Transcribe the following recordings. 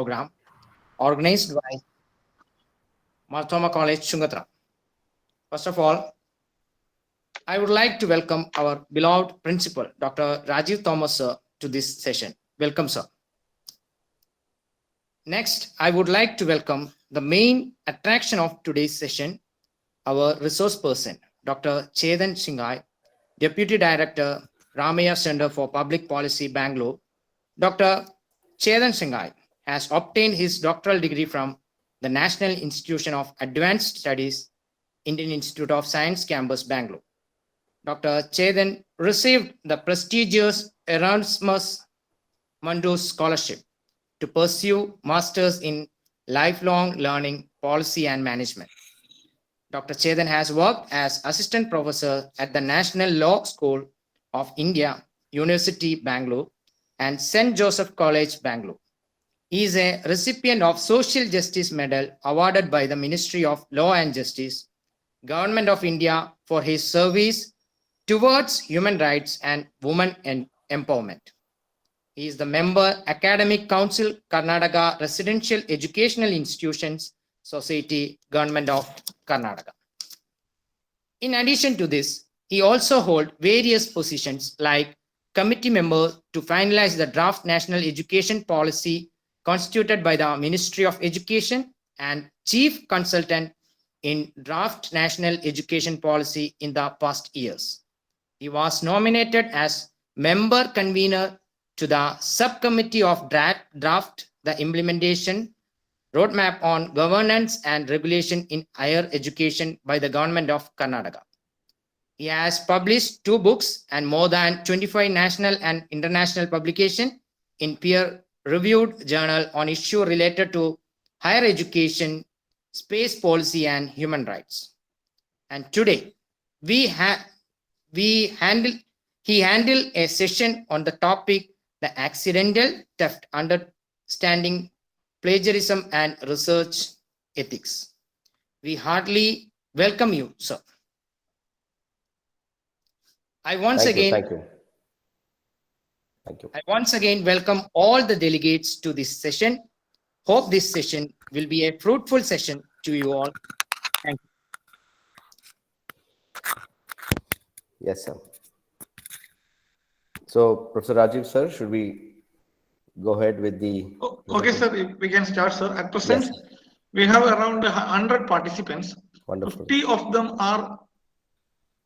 program organized by Marthoma College, Chungatra. First of all, I would like to welcome our beloved principal, Dr. Rajiv Thomas, sir, to this session. Welcome, sir. Next, I would like to welcome the main attraction of today's session, our resource person, Dr. CHETHAN SINGHAI, Deputy Director, Ramaya Center for Public Policy, Bangalore. Dr. CHETHAN SINGHAI has obtained his doctoral degree from the National Institution of Advanced Studies, Indian Institute of Science Campus, Bangalore. Dr. CHETHAN received the prestigious Erasmus Mundus Scholarship to pursue Masters in Lifelong Learning, Policy and Management. Dr. CHETHAN has worked as Assistant Professor at the National Law School of India, University, Bangalore, and St. Joseph College, Bangalore. He is a recipient of Social Justice Medal awarded by the Ministry of Law and Justice, Government of India, for his service towards human rights and women empowerment. He is the member Academic Council, Karnataka Residential Educational Institutions Society, Government of Karnataka. In addition to this, he also holds various positions like committee member to finalize the draft national education policy constituted by the Ministry of Education and chief consultant in draft national education policy in the past years. He was nominated as member convener to the subcommittee of draft the implementation roadmap on governance and regulation in higher education by the government of Karnataka. He has published 2 books and more than 25 national and international publications in peer-reviewed journal on issues related to higher education, space policy, and human rights. And today, he handled a session on the topic, the accidental theft, understanding plagiarism and research ethics. We heartily welcome you, sir. I once again welcome all the delegates to this session. Hope this session will be a fruitful session to you all. Thank you. Yes, sir. So, Professor Rajiv, sir, should we go ahead with the... Okay, sir, we can start, sir. At present, yes, we have around 100 participants. Wonderful. 50 of them are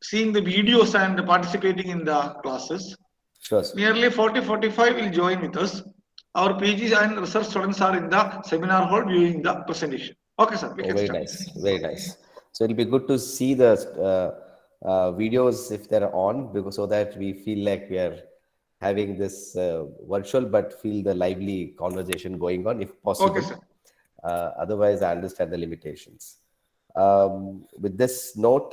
seeing the videos and participating in the classes. Sure, sir. Nearly 40-45 will join with us. Our PGs and research students are in the seminar hall viewing the presentation. Okay, sir. Very nice. Very nice. So it'll be good to see the videos if they're on, because so that we feel like we are having this virtual but feel the lively conversation going on if possible. Okay, sir. Otherwise, I understand the limitations. With this note,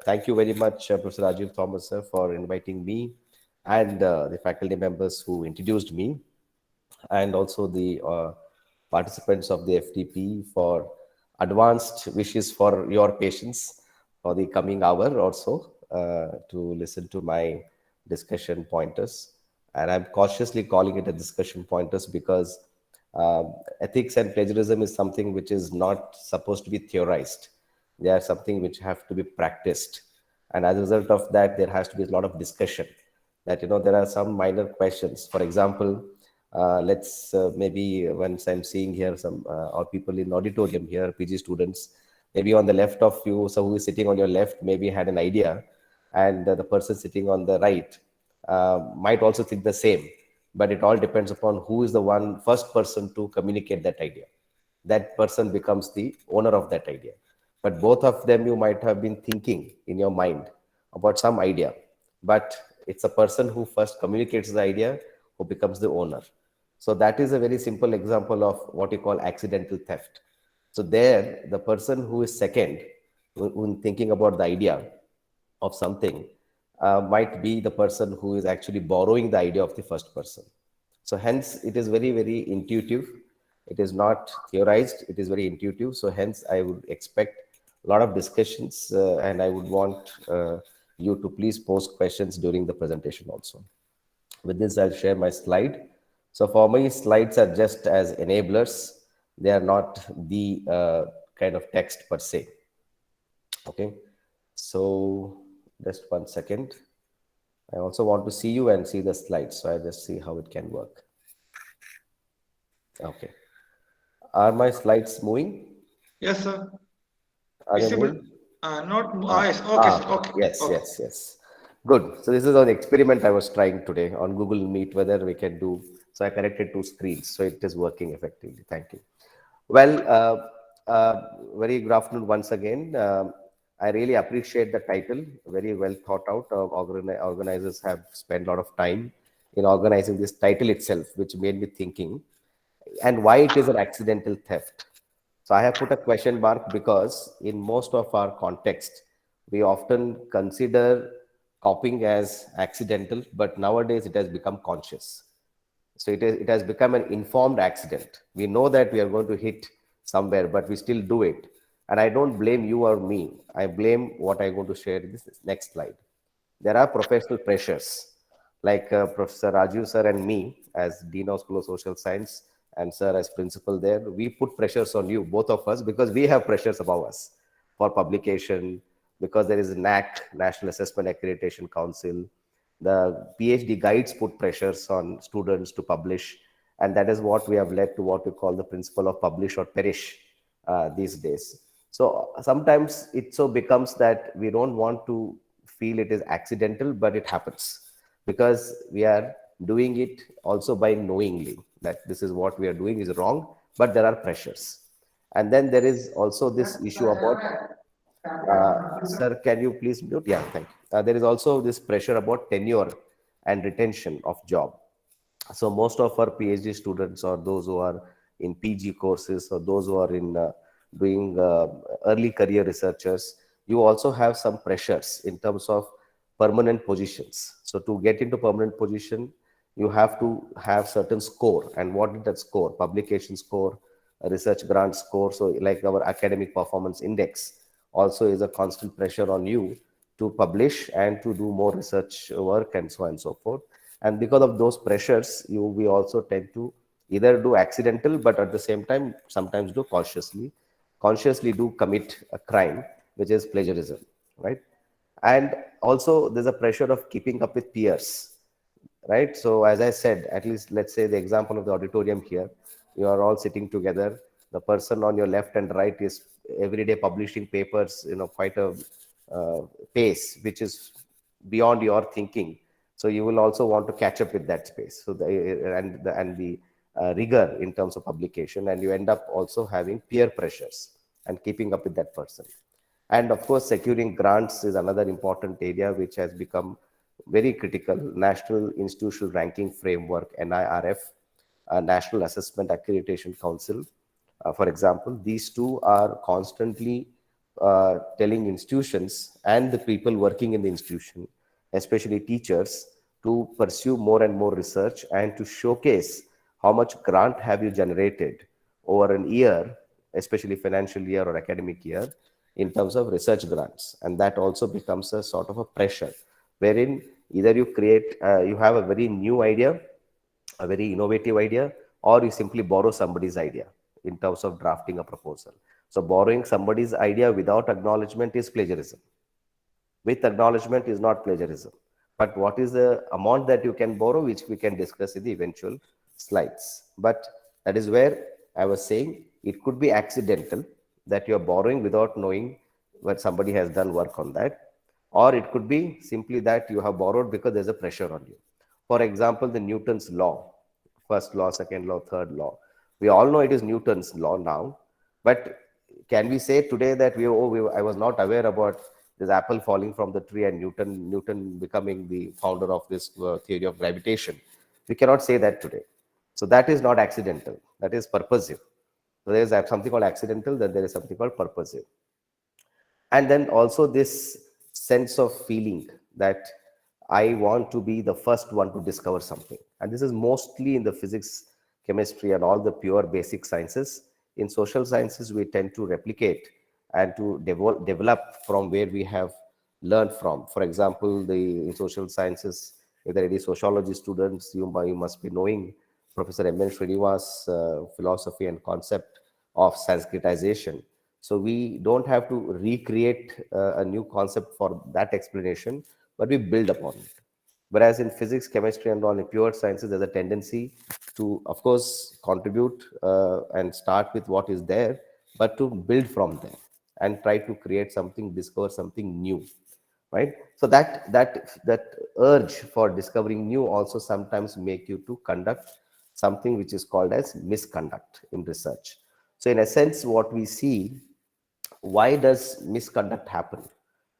thank you very much, Professor Rajiv Thomas, sir, for inviting me and the faculty members who introduced me, and also the participants of the FDP for advanced wishes for your patience for the coming hour or so to listen to my discussion pointers. And I'm cautiously calling it a discussion pointers because ethics and plagiarism is something which is not supposed to be theorized. They are something which have to be practiced. And as a result of that, there has to be a lot of discussion that, there are some minor questions. For example, let's maybe once I'm seeing here some or people in auditorium here, PG students, maybe on the left of you, so who is sitting on your left maybe had an idea, and the person sitting on the right might also think the same, but it all depends upon who is the first person to communicate that idea. That person becomes the owner of that idea. But both of them, you might have been thinking in your mind about some idea, but it's a person who first communicates the idea who becomes the owner. So that is a very simple example of what you call accidental theft. So there, the person who is second, when thinking about the idea of something, might be the person who is actually borrowing the idea of the first person. So hence, it is very, very intuitive. It is not theorized. It is very intuitive. So hence, I would expect a lot of discussions, and I would want you to please pose questions during the presentation also. With this, I'll share my slide. So for me, slides are just as enablers. They are not the kind of text per se. Okay. So just one second. I also want to see you and see the slides. So I just see how it can work. Okay. Are my slides moving? Yes, sir. Are they Visible? moving? Not. Yes. Okay, sir. Okay. Yes, Okay. yes, yes. Good. So this is an experiment I was trying today on Google Meet, whether we can do. So I connected two screens, so it is working effectively. Thank you. Well, very good afternoon once again. I really appreciate the title, very well thought out. Organizers have spent a lot of time in organizing this title itself, which made me thinking, and why it is an accidental theft. So I have put a question mark because in most of our context, we often consider copying as accidental, but nowadays it has become conscious. So it has become an informed accident. We know that we are going to hit somewhere, but we still do it. And I don't blame you or me. I blame what I'm going to share in this next slide. There are professional pressures, like Professor Raju sir and me as Dean of School of Social Science and sir as principal there, we put pressures on you, both of us, because we have pressures above us for publication, because there is NAC, National Assessment Accreditation Council. The PhD guides put pressures on students to publish, and that is what we have led to what we call the principle of publish or perish these days. So sometimes it so becomes that we don't want to feel it is accidental, but it happens because we are doing it also by knowingly that this is what we are doing is wrong, but there are pressures. And then there is also this issue about sir, can you please mute? Yeah, thank you. There is also this pressure about tenure and retention of job. So most of our PhD students or those who are in PG courses or those who are in doing early career researchers, you also have some pressures in terms of permanent positions. So to get into permanent position, you have to have certain score. And what is that score? Publication score, a research grant score. So like our academic performance index also is a constant pressure on you to publish and to do more research work and so on and so forth. And because of those pressures, we also tend to either do accidental, but at the same time, sometimes do consciously do commit a crime, which is plagiarism, right? And also there's a pressure of keeping up with peers, right? So as I said, at least let's say the example of the auditorium here, you are all sitting together. The person on your left and right is every day publishing papers, quite a pace, which is beyond your thinking. So you will also want to catch up with that space. So the rigor in terms of publication, and you end up also having peer pressures and keeping up with that person. And of course, securing grants is another important area which has become very critical. National Institutional Ranking Framework, NIRF, National Assessment Accreditation Council, for example, these two are constantly telling institutions and the people working in the institution, especially teachers, to pursue more and more research and to showcase how much grant have you generated over an year, especially financial year or academic year, in terms of research grants. And that also becomes a sort of a pressure wherein either you have a very new idea, a very innovative idea, or you simply borrow somebody's idea in terms of drafting a proposal. So borrowing somebody's idea without acknowledgement is plagiarism. With acknowledgement is not plagiarism. But what is the amount that you can borrow, which we can discuss in the eventual slides. But that is where I was saying it could be accidental that you're borrowing without knowing what somebody has done work on that. Or it could be simply that you have borrowed because there's a pressure on you. For example, the Newton's law, first law, second law, third law. We all know it is Newton's law now, but can we say today that I was not aware about this apple falling from the tree and Newton becoming the founder of this theory of gravitation? We cannot say that today. So that is not accidental. That is purposive. So there is something called accidental, then there is something called purposive. And then also this sense of feeling that I want to be the first one to discover something. And this is mostly in the physics, chemistry, and all the pure basic sciences. In social sciences, we tend to replicate and to develop from where we have learned from. For example, in social sciences, if there are any sociology students, you must be knowing Professor M. N. Srinivas' philosophy and concept of Sanskritization. So we don't have to recreate a new concept for that explanation, but we build upon it. Whereas in physics, chemistry, and all in pure sciences, there's a tendency to, of course, contribute and start with what is there, but to build from there and try to create something, discover something new, right? So that urge for discovering new also sometimes make you to conduct something which is called as misconduct in research. So in a sense, what we see, why does misconduct happen?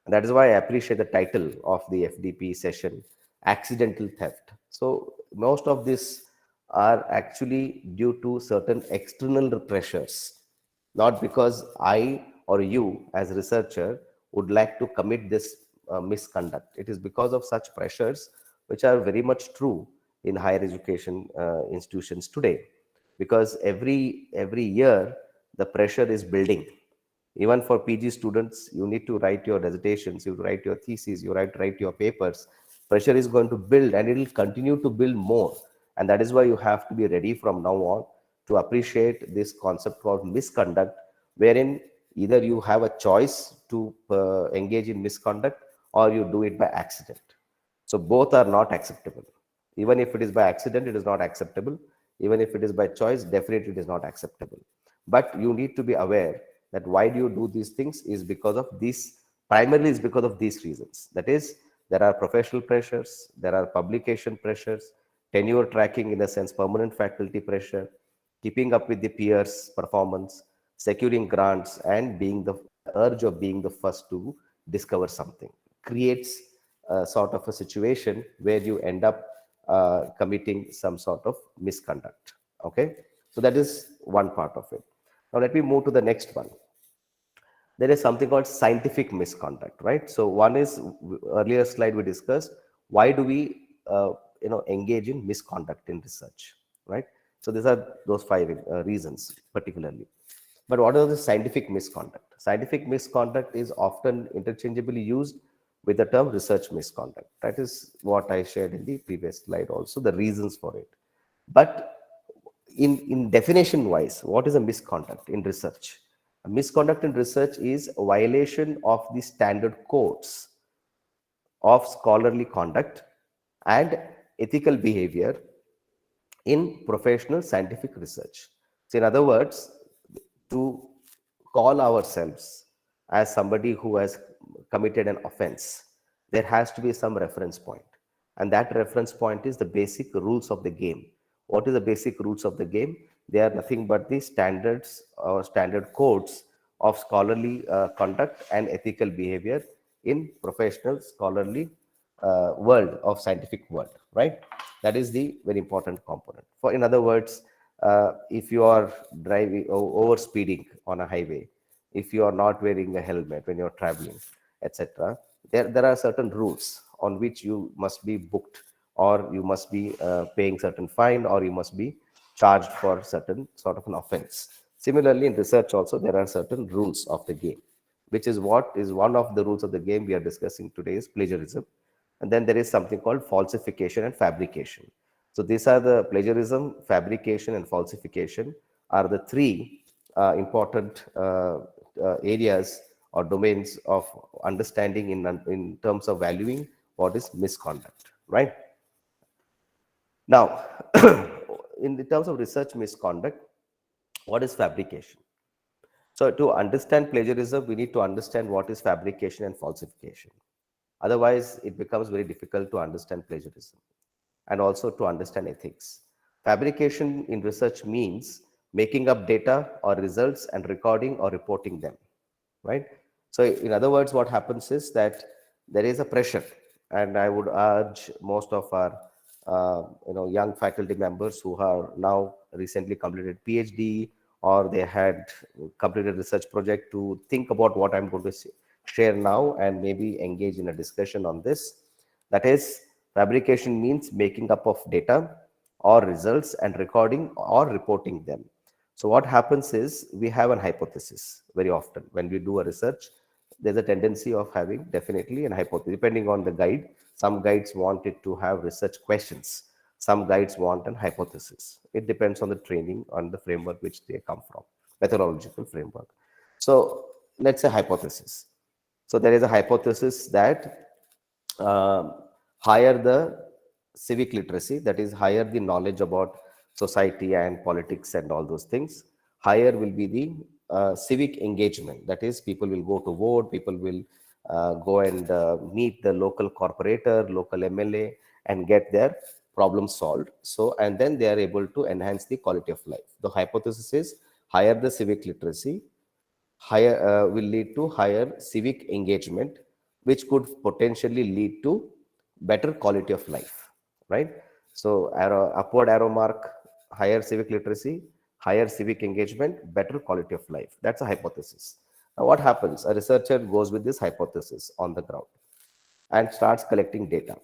And that is why I appreciate the title of the FDP session, accidental theft. So most of this are actually due to certain external pressures, not because I or you as a researcher would like to commit this misconduct. It is because of such pressures, which are very much true in higher education institutions today, because every year the pressure is building. Even for PG students, you need to write your dissertations, you write your theses, you write your papers. Pressure is going to build and it will continue to build more. And that is why you have to be ready from now on to appreciate this concept called misconduct, wherein either you have a choice to engage in misconduct or you do it by accident. So both are not acceptable. Even if it is by accident, it is not acceptable. Even if it is by choice, definitely it is not acceptable. But you need to be aware that why do you do these things is because of these, primarily is because of these reasons. That is, there are professional pressures, there are publication pressures, tenure tracking in the sense permanent faculty pressure, keeping up with the peers' performance, securing grants, and being the urge of being the first to discover something creates sort of a situation where you end up committing some sort of misconduct. Okay, so that is one part of it. Now let me move to the next one. There is something called scientific misconduct, right? So one is, earlier slide we discussed, why do we engage in misconduct in research, right? So these are those five reasons particularly. But what is the scientific misconduct? Scientific misconduct is often interchangeably used with the term research misconduct. That is what I shared in the previous slide also, the reasons for it. But in definition wise, what is a misconduct in research? A misconduct in research is a violation of the standard codes of scholarly conduct and ethical behavior in professional scientific research. So in other words, to call ourselves as somebody who has committed an offense, there has to be some reference point. And that reference point is the basic rules of the game. What is the basic rules of the game? They are nothing but the standards or standard codes of scholarly conduct and ethical behavior in professional scholarly world of scientific world, right? That is the very important component. For, in other words, if you are driving over speeding on a highway, if you are not wearing a helmet when you're traveling, etc., there are certain rules on which you must be booked, or you must be paying certain fine, or you must be charged for certain sort of an offense. Similarly, in research also, there are certain rules of the game, which is what is one of the rules of the game we are discussing today is plagiarism. And then there is something called falsification and fabrication. So these are the plagiarism, fabrication, and falsification are the three important areas or domains of understanding in terms of valuing what is misconduct, right? Now, in the terms of research misconduct, what is fabrication? So to understand plagiarism, we need to understand what is fabrication and falsification. Otherwise, it becomes very difficult to understand plagiarism and also to understand ethics. Fabrication in research means making up data or results and recording or reporting them, right? So in other words, what happens is that there is a pressure, and I would urge most of our young faculty members who are now recently completed PhD or they had completed research project to think about what I'm going to share now and maybe engage in a discussion on this. That is, fabrication means making up of data or results and recording or reporting them. So what happens is we have an hypothesis very often when we do a research. There's a tendency of having definitely an hypothesis depending on the guide. Some guides want it to have research questions. Some guides want an hypothesis. It depends on the training, on the framework which they come from, methodological framework. So let's say hypothesis. So there is a hypothesis that higher the civic literacy, that is higher the knowledge about society and politics and all those things, higher will be the civic engagement. That is, people will go to vote, people will go and meet the local corporator, local MLA, and get their problem solved. So, and then they are able to enhance the quality of life. The hypothesis is higher the civic literacy, higher will lead to higher civic engagement, which could potentially lead to better quality of life, right? So upward arrow mark, higher civic literacy, higher civic engagement, better quality of life. That's a hypothesis. Now what happens? A researcher goes with this hypothesis on the ground and starts collecting data,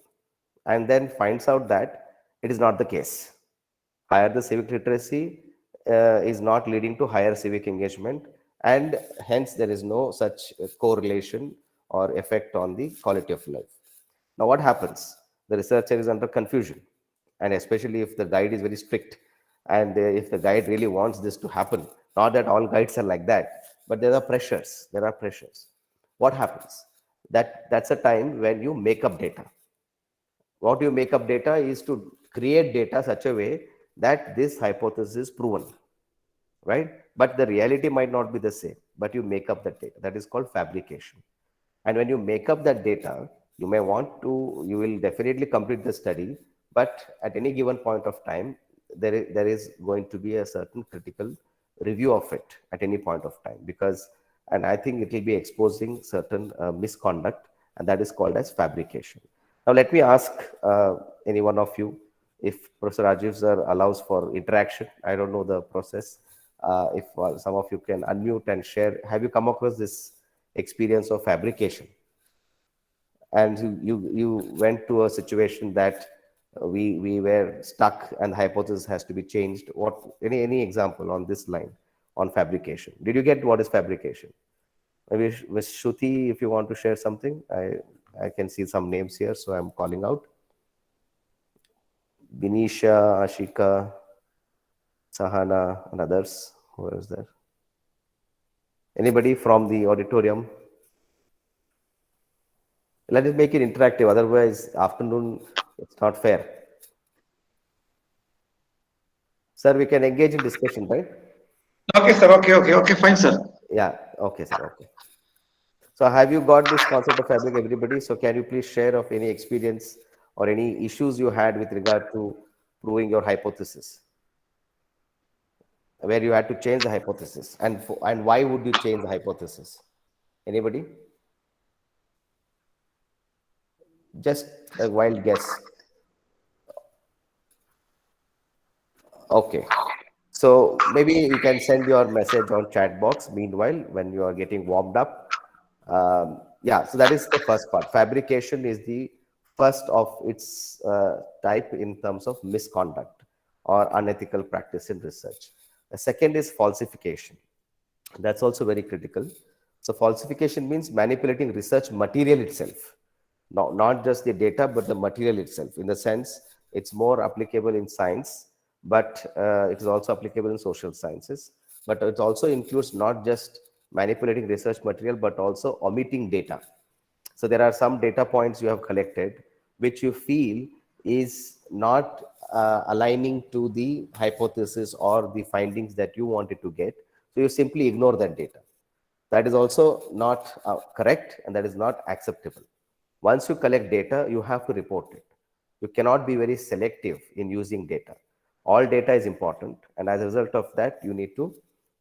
and then finds out that it is not the case. Higher the civic literacy is not leading to higher civic engagement, and hence there is no such correlation or effect on the quality of life. Now what happens? The researcher is under confusion, and especially if the guide is very strict, and if the guide really wants this to happen, not that all guides are like that, but there are pressures. What happens? That's a time when you make up data. What you make up data is to create data such a way that this hypothesis is proven, right? But the reality might not be the same, but you make up that data. That is called fabrication. And when you make up that data, you will definitely complete the study, but at any given point of time, there is going to be a certain critical review of it at any point of time, and I think it will be exposing certain misconduct, and that is called as fabrication. Now, let me ask any one of you, if Professor Rajiv sir allows for interaction. I don't know the process. If some of you can unmute and share, have you come across this experience of fabrication? And you went to a situation that we were stuck and the hypothesis has to be changed. Any example on this line on fabrication? Did you get what is fabrication? Maybe Ms. Shruti, if you want to share something. I can see some names here, so I'm calling out. Binisha, Ashika, Sahana, and others. Who is there? Anybody from the auditorium? Let us make it interactive, otherwise afternoon it's not fair. Sir, we can engage in discussion, right? Okay, sir. Okay, fine, sir. Yeah, okay, sir. Okay. So have you got this concept of fabric, everybody? So can you please share of any experience or any issues you had with regard to proving your hypothesis, where you had to change the hypothesis, and why would you change the hypothesis? Anybody? Just a wild guess. Okay. So maybe you can send your message on chat box meanwhile when you are getting warmed up. Yeah, so that is the first part. Fabrication is the first of its type in terms of misconduct or unethical practice in research. The second is falsification. That's also very critical. So falsification means manipulating research material itself. Not just the data, but the material itself. In the sense, it's more applicable in science, but it is also applicable in social sciences. But it also includes not just manipulating research material, but also omitting data. So there are some data points you have collected, which you feel is not aligning to the hypothesis or the findings that you wanted to get. So you simply ignore that data. That is also not correct, and that is not acceptable. Once you collect data, you have to report it. You cannot be very selective in using data. All data is important, and as a result of that, you need to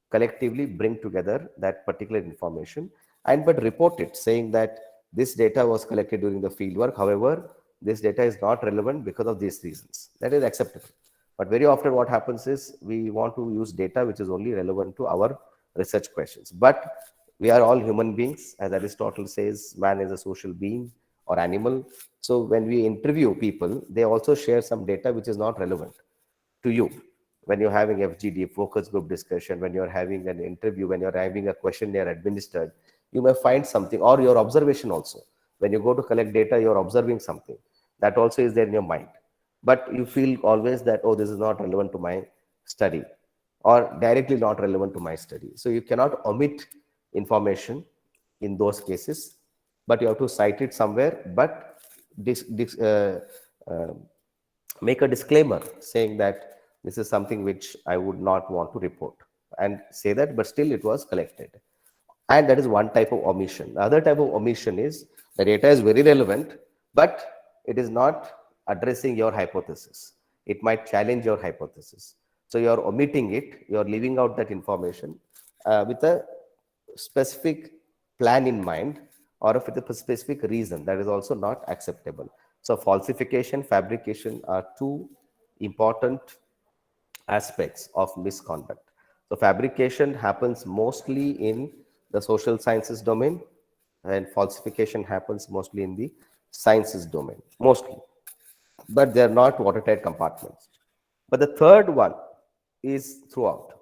collectively bring together that particular information but report it, saying that this data was collected during the field work. However, this data is not relevant because of these reasons. That is acceptable. But very often what happens is we want to use data which is only relevant to our research questions. But we are all human beings. As Aristotle says, man is a social being or animal. So when we interview people, they also share some data which is not relevant to you. When you're having FGD, focus group discussion, when you're having an interview, when you're having a questionnaire administered, you may find something, or your observation also. When you go to collect data, you're observing something. That also is there in your mind. but you feel always that, oh, this is not relevant to my study or directly not relevant to my study. So you cannot omit information in those cases, but you have to cite it somewhere, but uh, make a disclaimer saying that this is something which I would not want to report, and say that, but still it was collected. And that is one type of omission. The other type of omission is the data is very relevant, but it is not addressing your hypothesis. It might challenge your hypothesis. So you are omitting it, you are leaving out that information with a specific plan in mind or with a specific reason. That is also not acceptable. So falsification, fabrication are two important aspects of misconduct. So fabrication happens mostly in the social sciences domain, and falsification happens mostly in the sciences domain, mostly. But they are not watertight compartments. But the third one is throughout.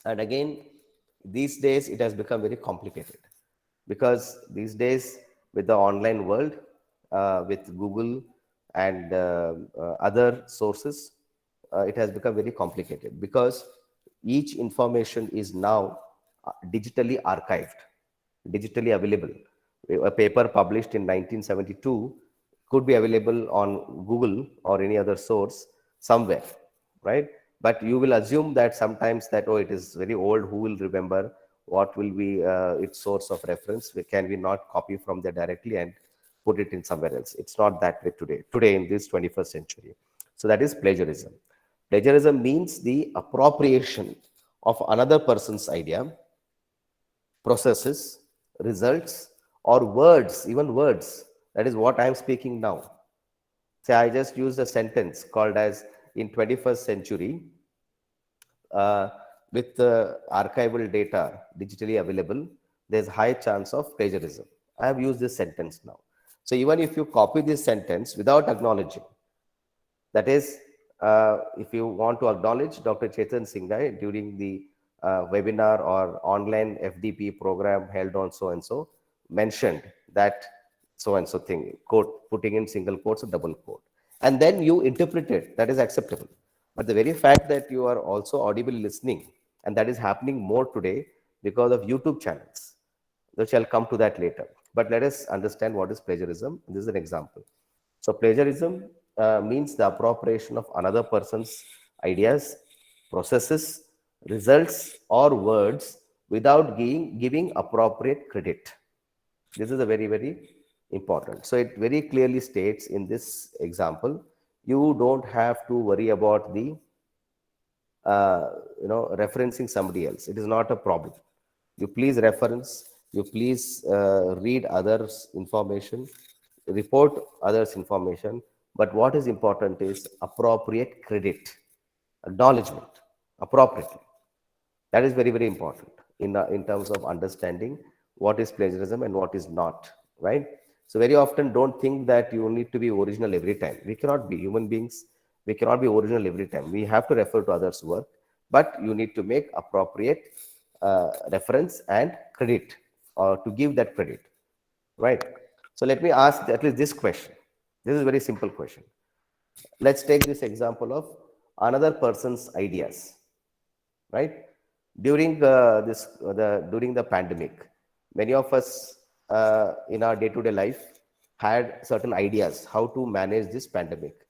And again, these days it has become very complicated, because these days with the online world, with Google and other sources, it has become very complicated, because each information is now digitally archived, digitally available. A paper published in 1972 could be available on Google or any other source somewhere, right? But you will assume that sometimes that, oh, it is very old, who will remember, what will be its source of reference? Can we not copy from there directly and put it in somewhere else? It's not that way today in this 21st century. So that is plagiarism. Plagiarism means the appropriation of another person's idea, processes, results, or words, even words. That is what I am speaking now. Say I just used a sentence called as, in 21st century, with the archival data digitally available, there's high chance of plagiarism. I have used this sentence now. So even if you copy this sentence without acknowledging, that is, if you want to acknowledge Dr. CHETHAN SINGHAI during the webinar or online FDP program held on so and so, mentioned that so and so thing, quote, putting in single quotes or double quote, and then you interpret it, that is acceptable. But the very fact that you are also audibly listening, and that is happening more today because of YouTube channels, which I'll come to that later. But let us understand what is plagiarism. This is an example. So plagiarism means the appropriation of another person's ideas, processes, results, or words without giving appropriate credit. This is a very, very important. So it very clearly states in this example, you don't have to worry about the referencing somebody else. It is not a problem. You please reference, you please read others' information, report others' information, but what is important is appropriate credit, acknowledgement, appropriately. That is very, very important in terms of understanding what is plagiarism and what is not, right? So very often don't think that you need to be original every time. We cannot be human beings. We cannot be original every time. We have to refer to others' work, but you need to make appropriate reference and credit, or to give that credit, right? So let me ask at least this question. This is a very simple question. Let's take this example of another person's ideas, right? During during the pandemic, many of us in our day-to-day life had certain ideas how to manage this pandemic.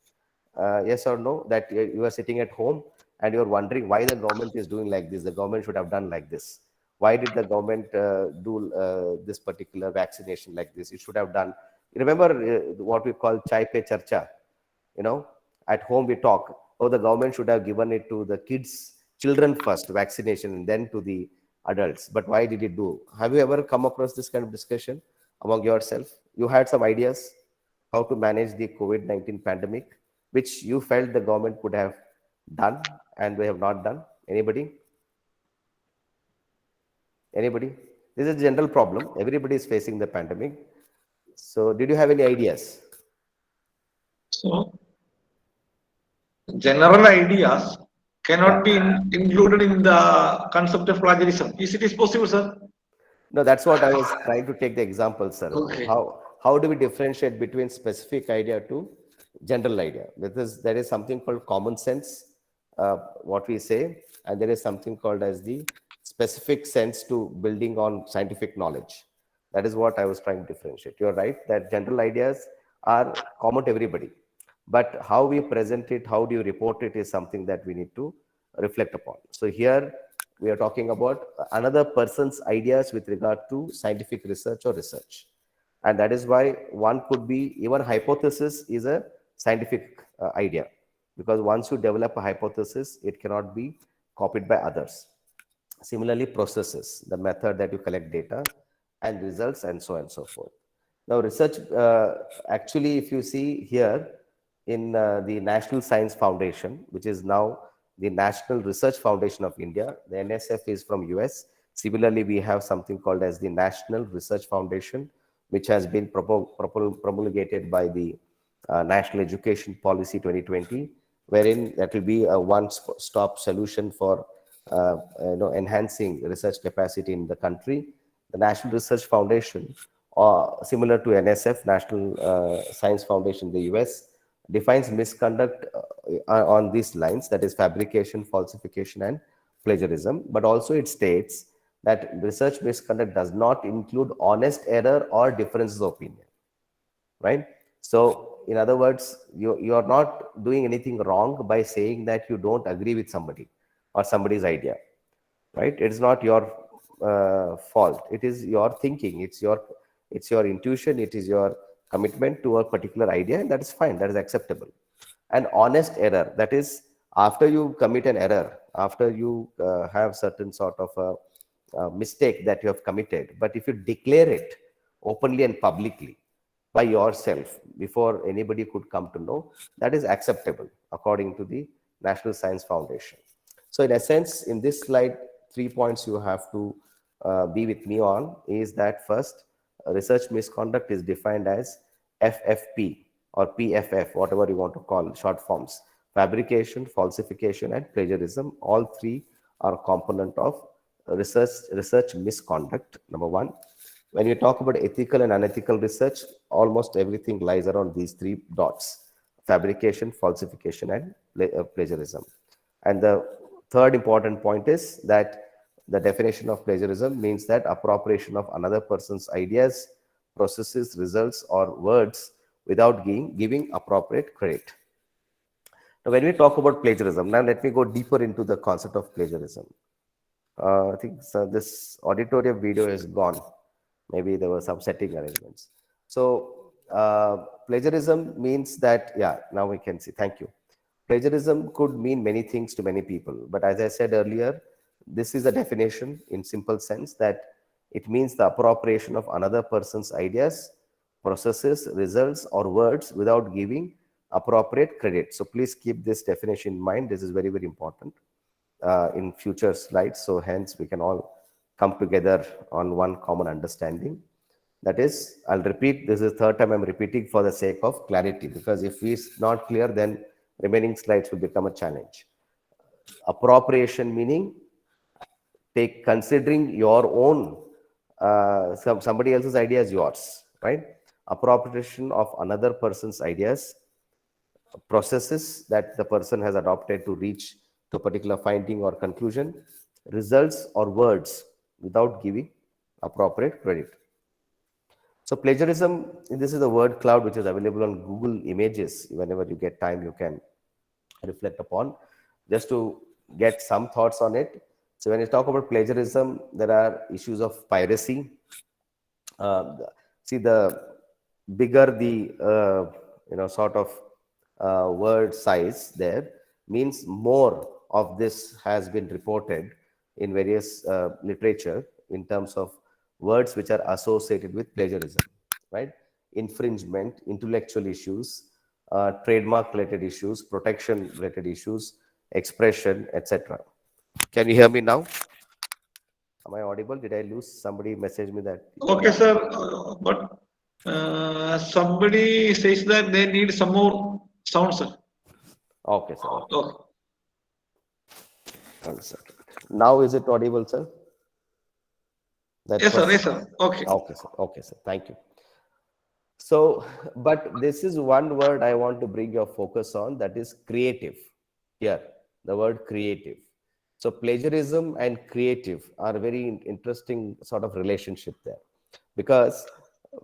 Yes or no, that you are sitting at home and you're wondering why the government is doing like this. The government should have done like this. Why did the government do this particular vaccination like this? It should have done. Remember what we call chai pe charcha? At home we talk. Oh, the government should have given it to the children first, vaccination, and then to the adults. But why did it do? Have you ever come across this kind of discussion among yourself? You had some ideas how to manage the COVID-19 pandemic, which you felt the government could have done and they have not done. Anybody? Anybody? This is a general problem. Everybody is facing the pandemic. So did you have any ideas? So general ideas cannot be included in the concept of plagiarism. Is it possible, sir? No, that's what I was trying to take the example, sir. Okay. How do we differentiate between specific idea to general idea. Because there is something called common sense, what we say, and there is something called as the specific sense to building on scientific knowledge. That is what I was trying to differentiate. You're right that general ideas are common to everybody, but how we present it, how do you report it, is something that we need to reflect upon. So here we are talking about another person's ideas with regard to scientific research or research. And that is why one could be, even hypothesis is a scientific idea, because once you develop a hypothesis, it cannot be copied by others. Similarly, processes, the method that you collect data and results, and so on and so forth. Now, research, actually, if you see here in the National Science Foundation, which is now the National Research Foundation of India, the NSF is from US. Similarly, we have something called as the National Research Foundation, which has been promulgated by the National Education Policy 2020, wherein that will be a one-stop solution for enhancing research capacity in the country. The National Research Foundation, similar to NSF, National Science Foundation in the US, defines misconduct on these lines, that is fabrication, falsification, and plagiarism. But also it states that research misconduct does not include honest error or differences of opinion, right? So in other words, you are not doing anything wrong by saying that you don't agree with somebody or somebody's idea, right? It is not your fault. It is your thinking. It's your intuition. It is your commitment to a particular idea, and that is fine. That is acceptable. And honest error, that is after you commit an error, after you have certain sort of a mistake that you have committed, but if you declare it openly and publicly by yourself before anybody could come to know, that is acceptable according to the National Science Foundation. So in essence, in this slide, 3 points you have to be with me on is that first, research misconduct is defined as FFP or PFF, whatever you want to call short forms: fabrication, falsification, and plagiarism. All three are a component of research misconduct, number one. When you talk about ethical and unethical research, almost everything lies around these three dots: fabrication, falsification, and plagiarism. And the third important point is that the definition of plagiarism means that appropriation of another person's ideas, processes, results, or words without giving appropriate credit. Now, when we talk about plagiarism, now let me go deeper into the concept of plagiarism. I think this auditorium video is gone. Maybe there were some setting arrangements. So plagiarism means that, yeah, now we can see. Thank you. Plagiarism could mean many things to many people. But as I said earlier, this is a definition in simple sense that it means the appropriation of another person's ideas, processes, results, or words without giving appropriate credit. So please keep this definition in mind. This is very, very important in future slides. So hence we can all come together on one common understanding. That is, I'll repeat, this is the third time I'm repeating for the sake of clarity, because if it's not clear, then remaining slides will become a challenge. Appropriation meaning considering your own, somebody else's idea as yours, right? Appropriation of another person's ideas, processes that the person has adopted to reach to a particular finding or conclusion, results or words without giving appropriate credit. So plagiarism, this is the word cloud which is available on Google Images. Whenever you get time, you can reflect upon, just to get some thoughts on it. So when you talk about plagiarism, there are issues of piracy. See, the bigger the sort of word size there, means more of this has been reported in various literature in terms of words which are associated with plagiarism, right? Infringement, intellectual issues, trademark related issues, protection related issues, expression, etc. Can you hear me now? Am I audible? Did I lose? Somebody message me that. Okay, sir. But somebody says that they need some more sound, sir. Okay, sir. Okay. Now is it audible, sir? Yes, sir. Yes, sir. Okay. Okay, sir. Okay, sir. Thank you. So, but this is one word I want to bring your focus on, that is creative. Here, the word creative. So plagiarism and creative are very interesting sort of relationship there, because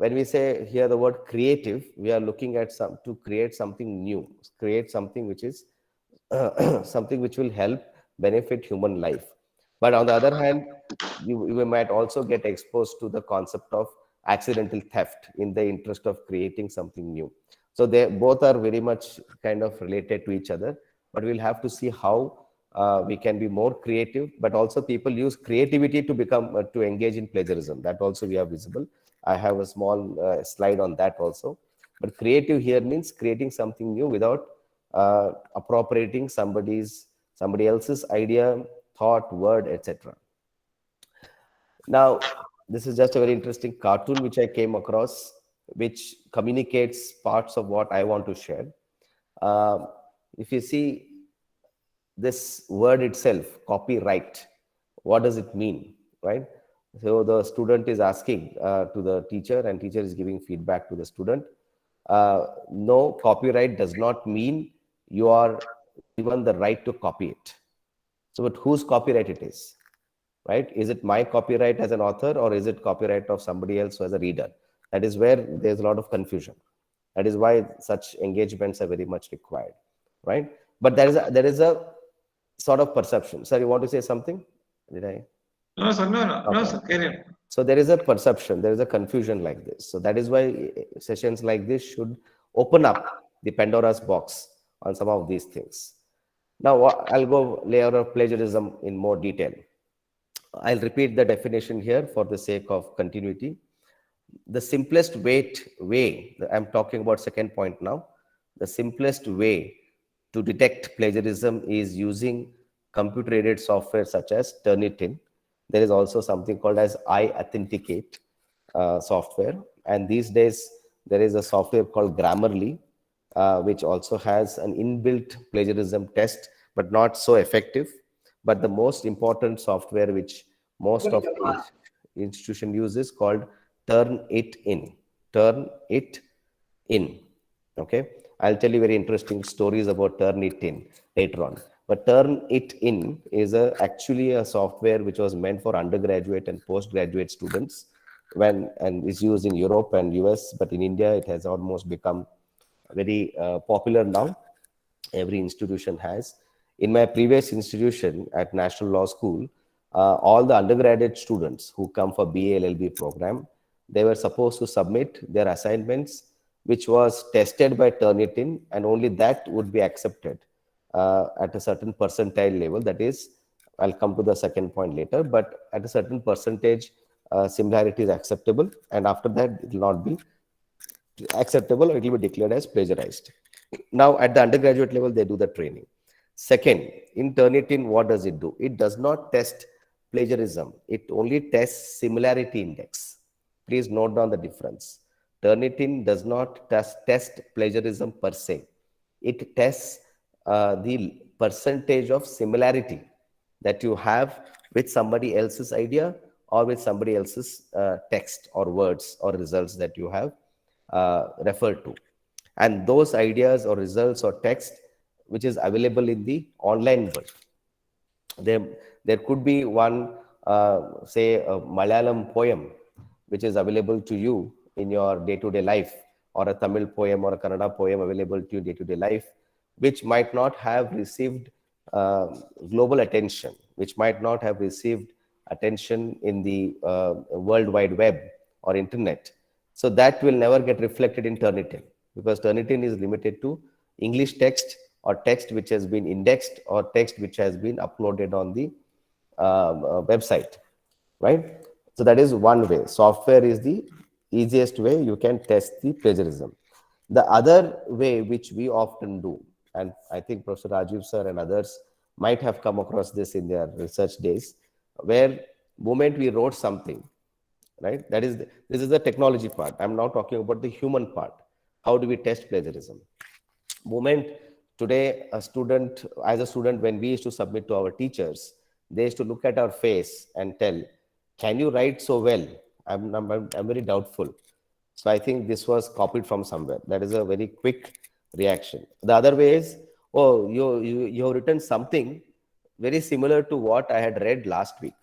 when we say here the word creative, we are looking at some to create something new, create something which is something which will help benefit human life. But on the other hand, you might also get exposed to the concept of accidental theft in the interest of creating something new. So they both are very much kind of related to each other, but we'll have to see how we can be more creative. But also people use creativity to become to engage in plagiarism. That also we are visible. I have a small slide on that also. But creative here means creating something new without appropriating somebody else's idea, thought, word, etc. Now, this is just a very interesting cartoon which I came across, which communicates parts of what I want to share. If you see this word itself, copyright, what does it mean, right? So the student is asking to the teacher, and teacher is giving feedback to the student. No, copyright does not mean you are given the right to copy it. So, but whose copyright it is, right? Is it my copyright as an author, or is it copyright of somebody else as a reader? That is where there's a lot of confusion. That is why such engagements are very much required, right? But there is a sort of perception. Sir, you want to say something? Did I? No, sir, no, Okay. sir, carry on. So there is a perception, there is a confusion like this. So that is why sessions like this should open up the Pandora's box on some of these things. Now I'll go layer of plagiarism in more detail. I'll repeat the definition here for the sake of continuity. The simplest way, I'm talking about second point now. The simplest way to detect plagiarism is using computer-aided software such as Turnitin. There is also something called as iAuthenticate software. And these days, there is a software called Grammarly, which also has an inbuilt plagiarism test, but not so effective. But the most important software which most of the institution uses called Turnitin. Turnitin. Okay. I'll tell you very interesting stories about Turnitin later on. But Turnitin is actually a software which was meant for undergraduate and postgraduate students and is used in Europe and US, but in India it has almost become very popular now. Every institution has. In my previous institution at National Law School, all the undergraduate students who come for BA LLB program, they were supposed to submit their assignments, which was tested by Turnitin, and only that would be accepted at a certain percentile level. That is, I'll come to the second point later, but at a certain percentage, similarity is acceptable, and after that, it will not be acceptable, or it will be declared as plagiarized. Now, at the undergraduate level, they do the training. Second, in Turnitin, what does it do? It does not test plagiarism. It only tests similarity index. Please note down the difference. Turnitin does not test plagiarism per se. It tests the percentage of similarity that you have with somebody else's idea or with somebody else's text or words or results that you have referred to. And those ideas or results or text which is available in the online world. There could be one, say, a Malayalam poem, which is available to you in your day-to-day life, or a Tamil poem or a Kannada poem available to you day-to-day life, which might not have received global attention, which might not have received attention in the World Wide Web or internet. So that will never get reflected in Turnitin, because Turnitin is limited to English text or text which has been indexed or text which has been uploaded on the website, right? So that is one way. Software is the easiest way you can test the plagiarism. The other way which we often do, and I think Professor Rajiv sir and others might have come across this in their research days, where moment we wrote something, right? This is the technology part. I'm now talking about the human part. How do we test plagiarism? Moment today, as a student, when we used to submit to our teachers, they used to look at our face and tell, "Can you write so well?" I'm very doubtful. So I think this was copied from somewhere. That is a very quick reaction. The other way is, oh, you have written something very similar to what I had read last week.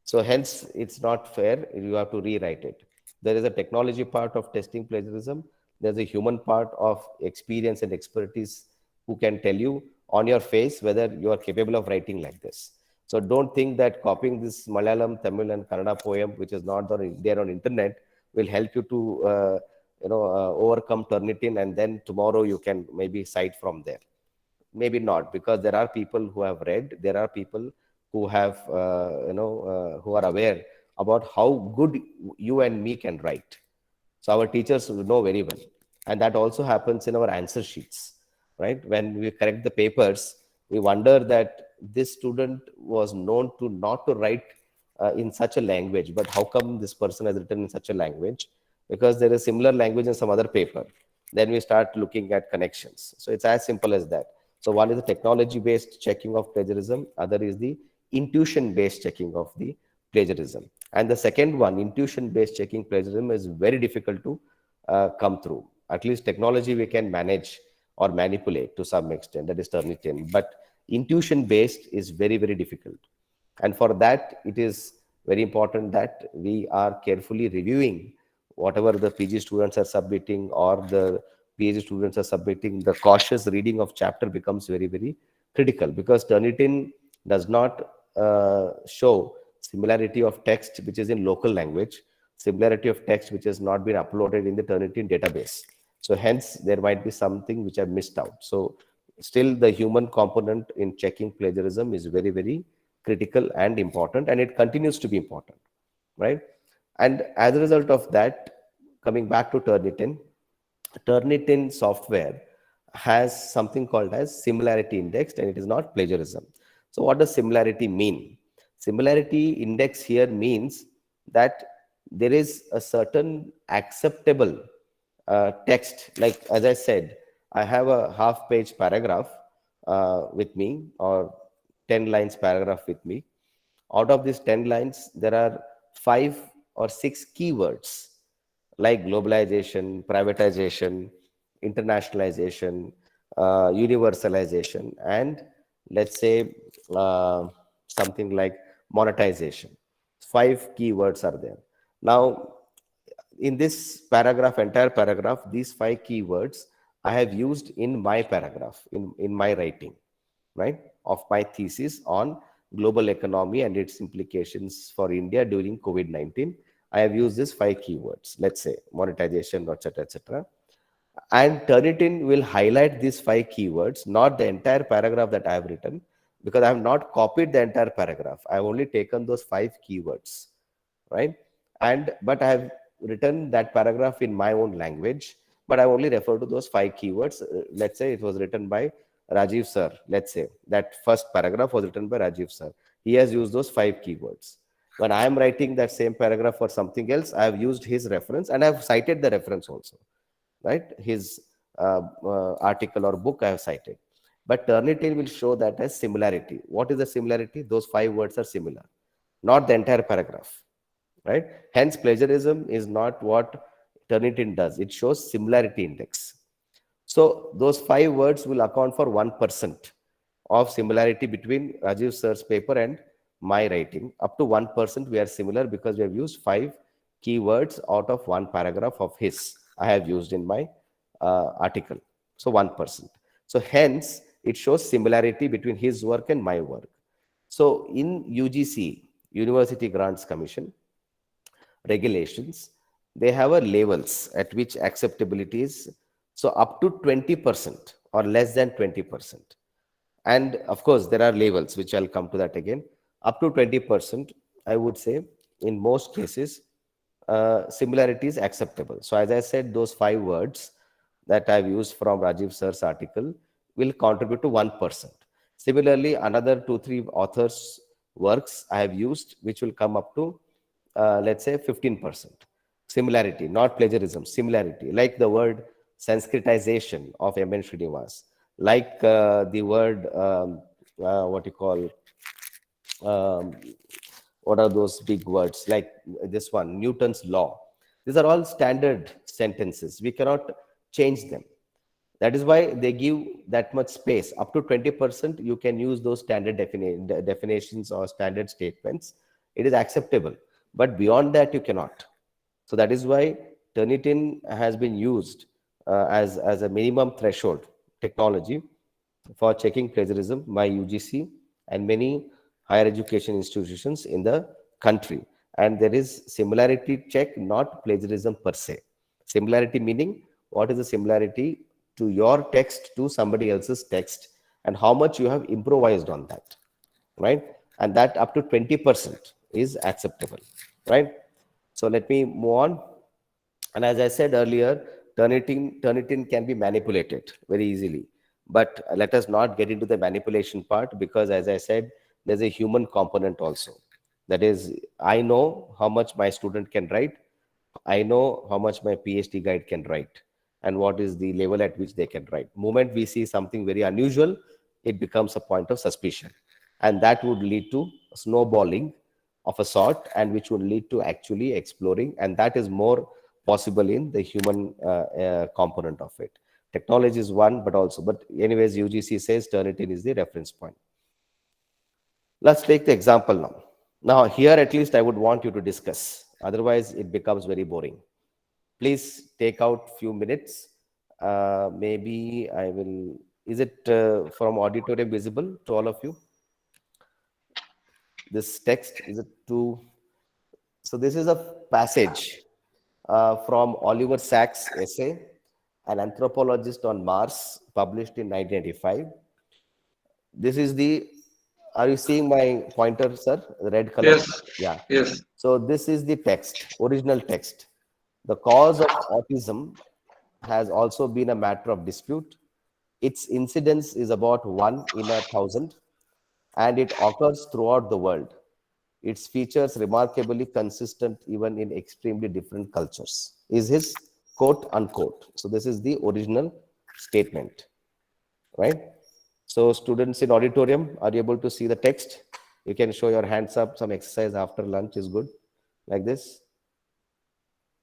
So hence, it's not fair. You have to rewrite it. There is a technology part of testing plagiarism. There's a human part of experience and expertise who can tell you on your face whether you are capable of writing like this. So don't think that copying this Malayalam, Tamil, and Kannada poem, which is not there on internet, will help you to overcome Turnitin, and then tomorrow you can maybe cite from there. Maybe not, because there are people who have read, there are people who have who are aware about how good you and me can write. So our teachers know very well, and that also happens in our answer sheets, right? When we correct the papers, we wonder that this student was known to not to write in such a language, but how come this person has written in such a language? Because there is similar language in some other paper. Then we start looking at connections. So it's as simple as that. So one is the technology-based checking of plagiarism. Other is the intuition-based checking of the plagiarism. And the second one, intuition-based checking plagiarism, is very difficult to come through. At least technology we can manage or manipulate to some extent, that is Turnitin. But intuition-based is very, very difficult. And for that, it is very important that we are carefully reviewing whatever the PG students are submitting or the PhD students are submitting. The cautious reading of chapter becomes very, very critical, because Turnitin does not show similarity of text which is in local language, similarity of text which has not been uploaded in the Turnitin database. So hence, there might be something which I missed out. So still the human component in checking plagiarism is very, very critical and important, and it continues to be important, right? And as a result of that, coming back to Turnitin, Turnitin software has something called as similarity indexed, and it is not plagiarism. So what does similarity mean? Similarity index here means that there is a certain acceptable text. Like, as I said, I have a half-page paragraph with me, or 10 lines paragraph with me. Out of these 10 lines, there are 5 or 6 keywords like globalization, privatization, internationalization, universalization, and let's say something like monetization. 5 keywords are there. Now, in this paragraph, entire paragraph, these 5 keywords I have used in my paragraph, in my writing, right, of my thesis on global economy and its implications for India during COVID-19. I have used these 5 keywords, let's say monetization, etc., etc. And Turnitin will highlight these 5 keywords, not the entire paragraph that I have written, because I have not copied the entire paragraph. I have only taken those 5 keywords, right? But I have written that paragraph in my own language, but I only refer to those 5 keywords. Let's say it was written by Rajiv sir. Let's say that first paragraph was written by Rajiv sir. He has used those 5 keywords. When I am writing that same paragraph for something else, I have used his reference, and I have cited the reference also, right? His article or book I have cited. But Turnitin will show that as similarity. What is the similarity? Those 5 words are similar, not the entire paragraph, right? Hence, plagiarism is not what Turnitin does. It shows similarity index. So those 5 words will account for 1% of similarity between Rajiv sir's paper and my writing. Up to 1% we are similar, because we have used 5 keywords out of 1 paragraph of his I have used in my article. So 1%. So hence, it shows similarity between his work and my work. So in UGC, University Grants Commission regulations, they have a levels at which acceptability is. So up to 20% or less than 20%. And of course, there are levels, which I'll come to that again. Up to 20%, I would say, in most cases, similarity is acceptable. So as I said, those 5 words that I've used from Rajiv sir's article will contribute to 1%. Similarly, another 2-3 authors' works I have used, which will come up to, let's say, 15%. Similarity, not plagiarism, similarity, like the word Sanskritization of M.N. Srinivas, like the word, what you call, what are those big words, like this one, Newton's law. These are all standard sentences. We cannot change them. That is why they give that much space. Up to 20%, you can use those standard definitions or standard statements. It is acceptable. But beyond that, you cannot. So that is why Turnitin has been used as a minimum threshold technology for checking plagiarism by UGC and many higher education institutions in the country. And there is similarity check, not plagiarism per se. Similarity meaning, what is the similarity to your text to somebody else's text, and how much you have improvised on that, right? And that up to 20% is acceptable, right? So let me move on. And as I said earlier, Turnitin can be manipulated very easily. But let us not get into the manipulation part, because as I said, there's a human component also. That is, I know how much my student can write. I know how much my PhD guide can write, and what is the level at which they can write. Moment we see something very unusual, it becomes a point of suspicion. And that would lead to snowballing of a sort, and which would lead to actually exploring. And that is more possible in the human component of it. Technology is one, but anyways, UGC says Turnitin is the reference point. Let's take the example now. Now, here at least I would want you to discuss. Otherwise, it becomes very boring. Please take out few minutes. Maybe I will. Is it from auditorium visible to all of you? This text, is it to? So this is a passage from Oliver Sacks' essay, An Anthropologist on Mars, published in 1985. This is the, are you seeing my pointer, sir? The red color? Yes. Yeah. Yes. So this is the text, original text. The cause of autism has also been a matter of dispute. Its incidence is about 1 in 1,000, and it occurs throughout the world. Its features remarkably consistent even in extremely different cultures, is his quote unquote. So this is the original statement, right? So students in auditorium, are you able to see the text? You can show your hands up. Some exercise after lunch is good, like this.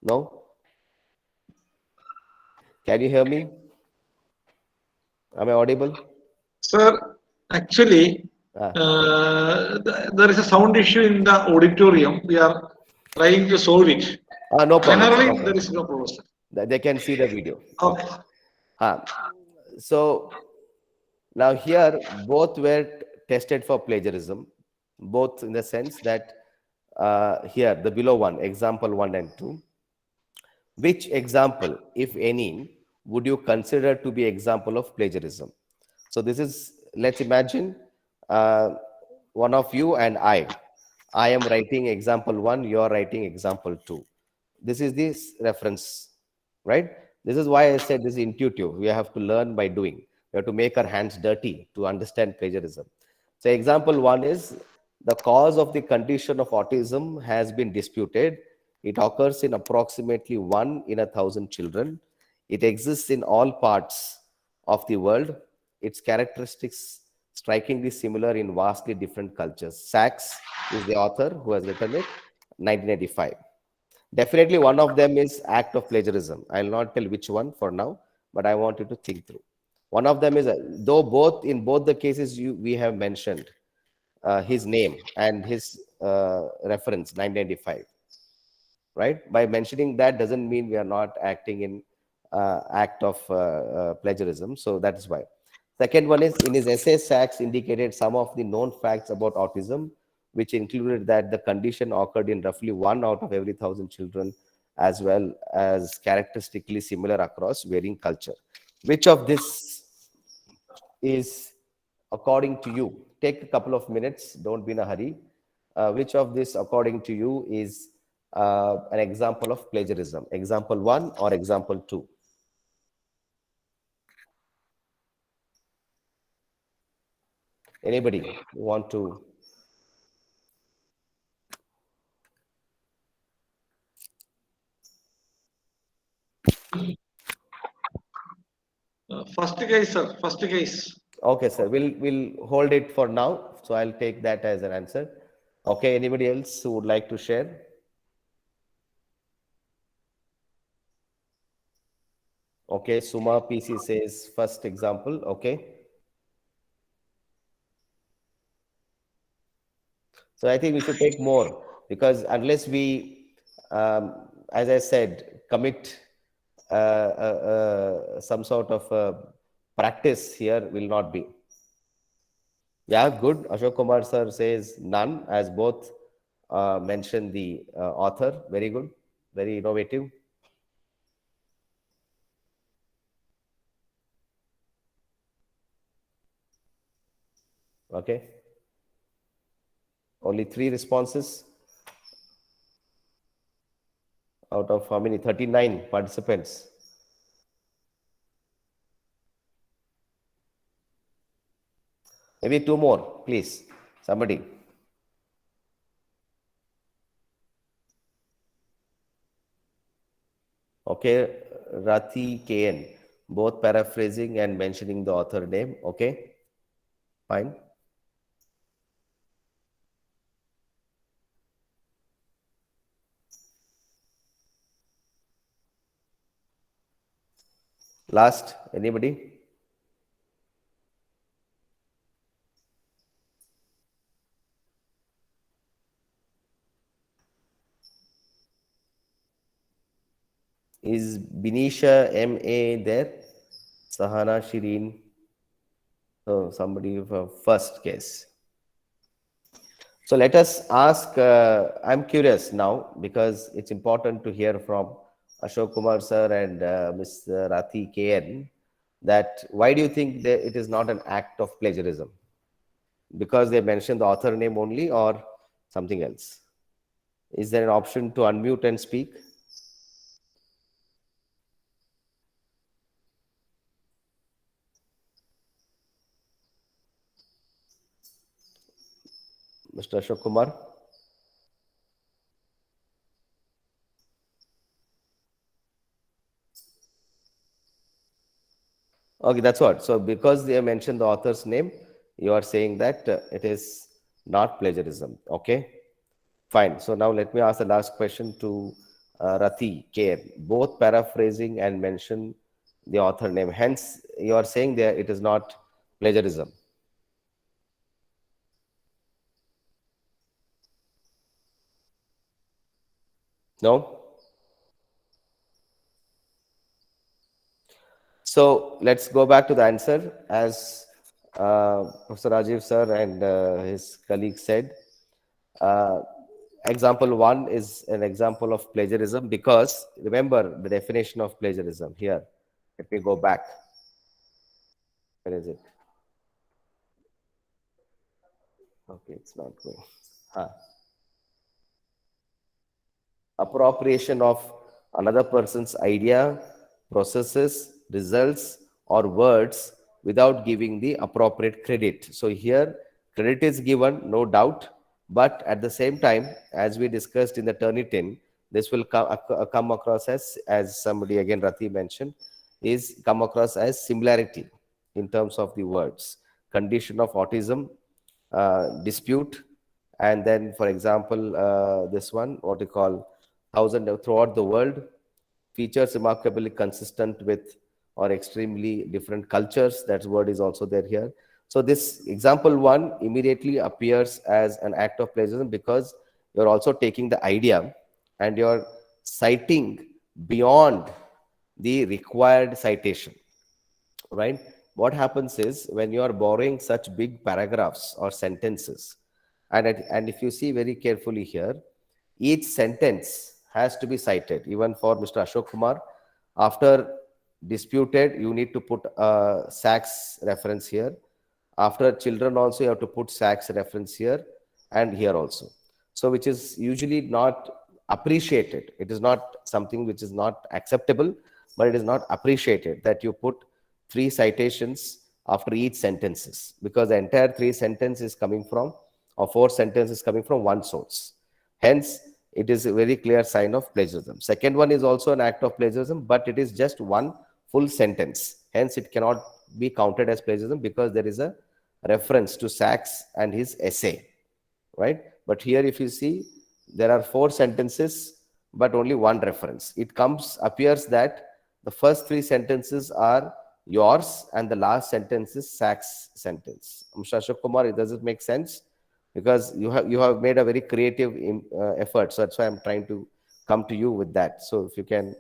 No? Can you hear me? Am I audible? Sir, actually, there is a sound issue in the auditorium. We are trying to solve it. No problem. Generally, No there is no problem, sir. They can see the video. Okay. So now here, both were tested for plagiarism, both in the sense that here, the below one, example 1 and 2. Which example, if any, would you consider to be example of plagiarism? So this is, let's imagine one of you and I am writing example 1, you are writing example 2. This is this reference, right? This is why I said this is intuitive. We have to learn by doing. We have to make our hands dirty to understand plagiarism. So example 1 is, the cause of the condition of autism has been disputed. It occurs in approximately 1 in 1,000 children. It exists in all parts of the world. Its characteristics strikingly similar in vastly different cultures. Sachs is the author who has written it, 1985. Definitely one of them is act of plagiarism. I'll not tell which one for now, but I want you to think through. One of them is, though in both the cases we have mentioned his name and his reference, 1995. Right? By mentioning that doesn't mean we are not acting in act of plagiarism. So that is why. Second one is, in his essay, Sachs indicated some of the known facts about autism, which included that the condition occurred in roughly 1 out of every 1,000 children, as well as characteristically similar across varying culture. Which of this is, according to you? Take a couple of minutes, don't be in a hurry. Which of this, according to you, is an example of plagiarism? Example 1 or example 2? Anybody want to? First case, sir. First case. Okay, sir. We'll hold it for now. So I'll take that as an answer. Okay. Anybody else who would like to share? Okay, Suma PC says first example. Okay. So I think we should take more, because unless we, as I said, commit some sort of practice here, will not be. Yeah, good. Ashok Kumar sir says none, as both mentioned the author. Very good. Very innovative. Okay. Only 3 responses out of how many? 39 participants. Maybe 2 more, please. Somebody. Okay, Rati KN, both paraphrasing and mentioning the author name. Okay, fine. Last, anybody? Is Binisha MA there? Sahana Shireen. So somebody for first guess. So let us ask, I'm curious now, because it's important to hear from Ashok Kumar sir and Ms. Rati KN, that why do you think that it is not an act of plagiarism? Because they mentioned the author name only, or something else? Is there an option to unmute and speak? Mr. Ashok Kumar? Okay, that's what. So because they mentioned the author's name, you are saying that it is not plagiarism. Okay, fine. So now let me ask the last question to Rati K. Both paraphrasing and mention the author name. Hence, you are saying that it is not plagiarism. No? So let's go back to the answer. As Professor Rajiv sir and his colleague said, example 1 is an example of plagiarism, because remember the definition of plagiarism here. Let me go back. Where is it? Okay, it's not going. Appropriation of another person's idea, processes, results, or words without giving the appropriate credit. So here, credit is given, no doubt, but at the same time, as we discussed in the Turnitin, this will come across as somebody again, Rati mentioned, is come across as similarity in terms of the words. Condition of autism, dispute, and then, for example, this one, what we call thousand throughout the world, features remarkably consistent with or extremely different cultures. That word is also there here. So this example 1 immediately appears as an act of plagiarism, because you're also taking the idea and you're citing beyond the required citation, right? What happens is, when you are borrowing such big paragraphs or sentences, and if you see very carefully here, each sentence has to be cited. Even for Mr. Ashok Kumar, after disputed, you need to put a Sachs reference here. After children also, you have to put Sachs reference here and here also. So which is usually not appreciated. It is not something which is not acceptable, but it is not appreciated that you put 3 citations after each sentences, because the entire 3 sentences is coming from, or 4 sentences coming from one source. Hence, it is a very clear sign of plagiarism. Second one is also an act of plagiarism, but it is just one full sentence. Hence, it cannot be counted as plagiarism, because there is a reference to Sachs and his essay, right? But here, if you see, there are 4 sentences, but only one reference. It appears that The first three sentences are yours, and the last sentence is Sachs' sentence. Mr. Ashok Kumar, does it make sense? Because you have made a very creative effort, so that's why I'm trying to come to you with that. So if you can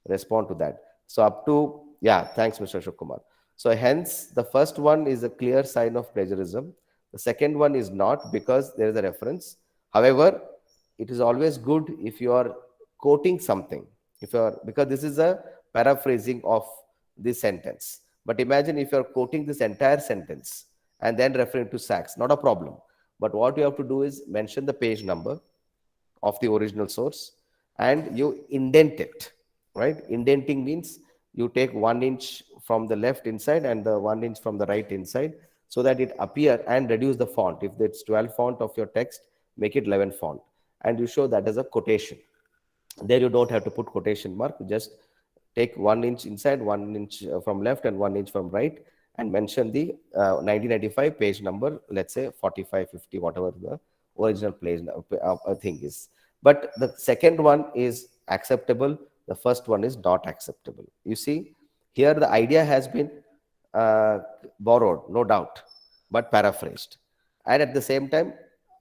respond to that. So up to, yeah, thanks, Mr. Ashok Kumar. So hence, the first one is a clear sign of plagiarism. The second one is not, because there is a reference. However, it is always good if you are quoting something, if you are, because this is a paraphrasing of this sentence. But imagine if you are quoting this entire sentence and then referring to Sachs, not a problem. But what you have to do is mention the page number of the original source and you indent it, right? Indenting means you take 1 inch from the left inside and the 1 inch from the right inside, so that it appear, and reduce the font. If it's 12 font of your text, make it 11 font, and you show that as a quotation. There you don't have to put quotation mark, just take 1 inch inside, 1 inch from left and 1 inch from right, and mention the 1995 page number, let's say 45, 50, whatever the original page thing is. But the second one is acceptable, the first one is not acceptable. You see, here the idea has been borrowed, no doubt, but paraphrased. And at the same time,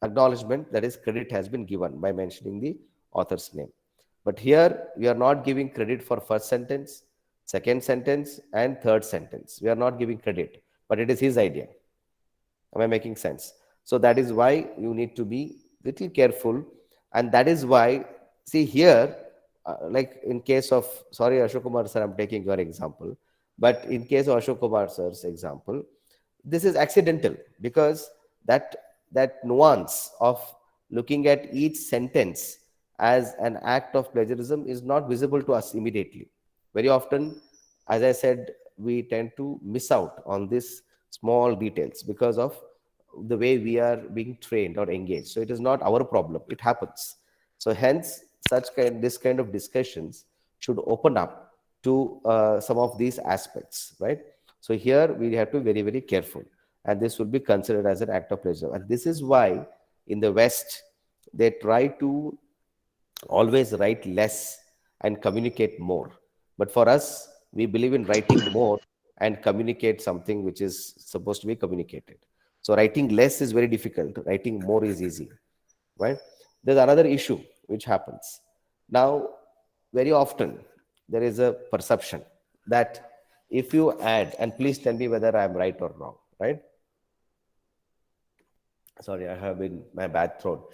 acknowledgement, that is credit, has been given by mentioning the author's name. But here we are not giving credit for first sentence, second sentence, and third sentence. We are not giving credit, but it is his idea. Am I making sense? So that is why you need to be little careful. And that is why, see here, like in case of, sorry, Ashok Kumar sir, I'm taking your example, but in case of Ashok Kumar sir's example, this is accidental, because that nuance of looking at each sentence as an act of plagiarism is not visible to us immediately. Very often, as I said, we tend to miss out on these small details because of the way we are being trained or engaged. So it is not our problem, it happens. So hence, this kind of discussions should open up to some of these aspects, right? So here we have to be very, very careful, and this will be considered as an act of plagiarism. And this is why in the West, they try to always write less and communicate more. But for us, we believe in writing more and communicate something which is supposed to be communicated. So writing less is very difficult. Writing more is easy, right? There's another issue which happens. Now, very often, there is a perception that if you add, and please tell me whether I'm right or wrong, right? Sorry, I have been my bad throat.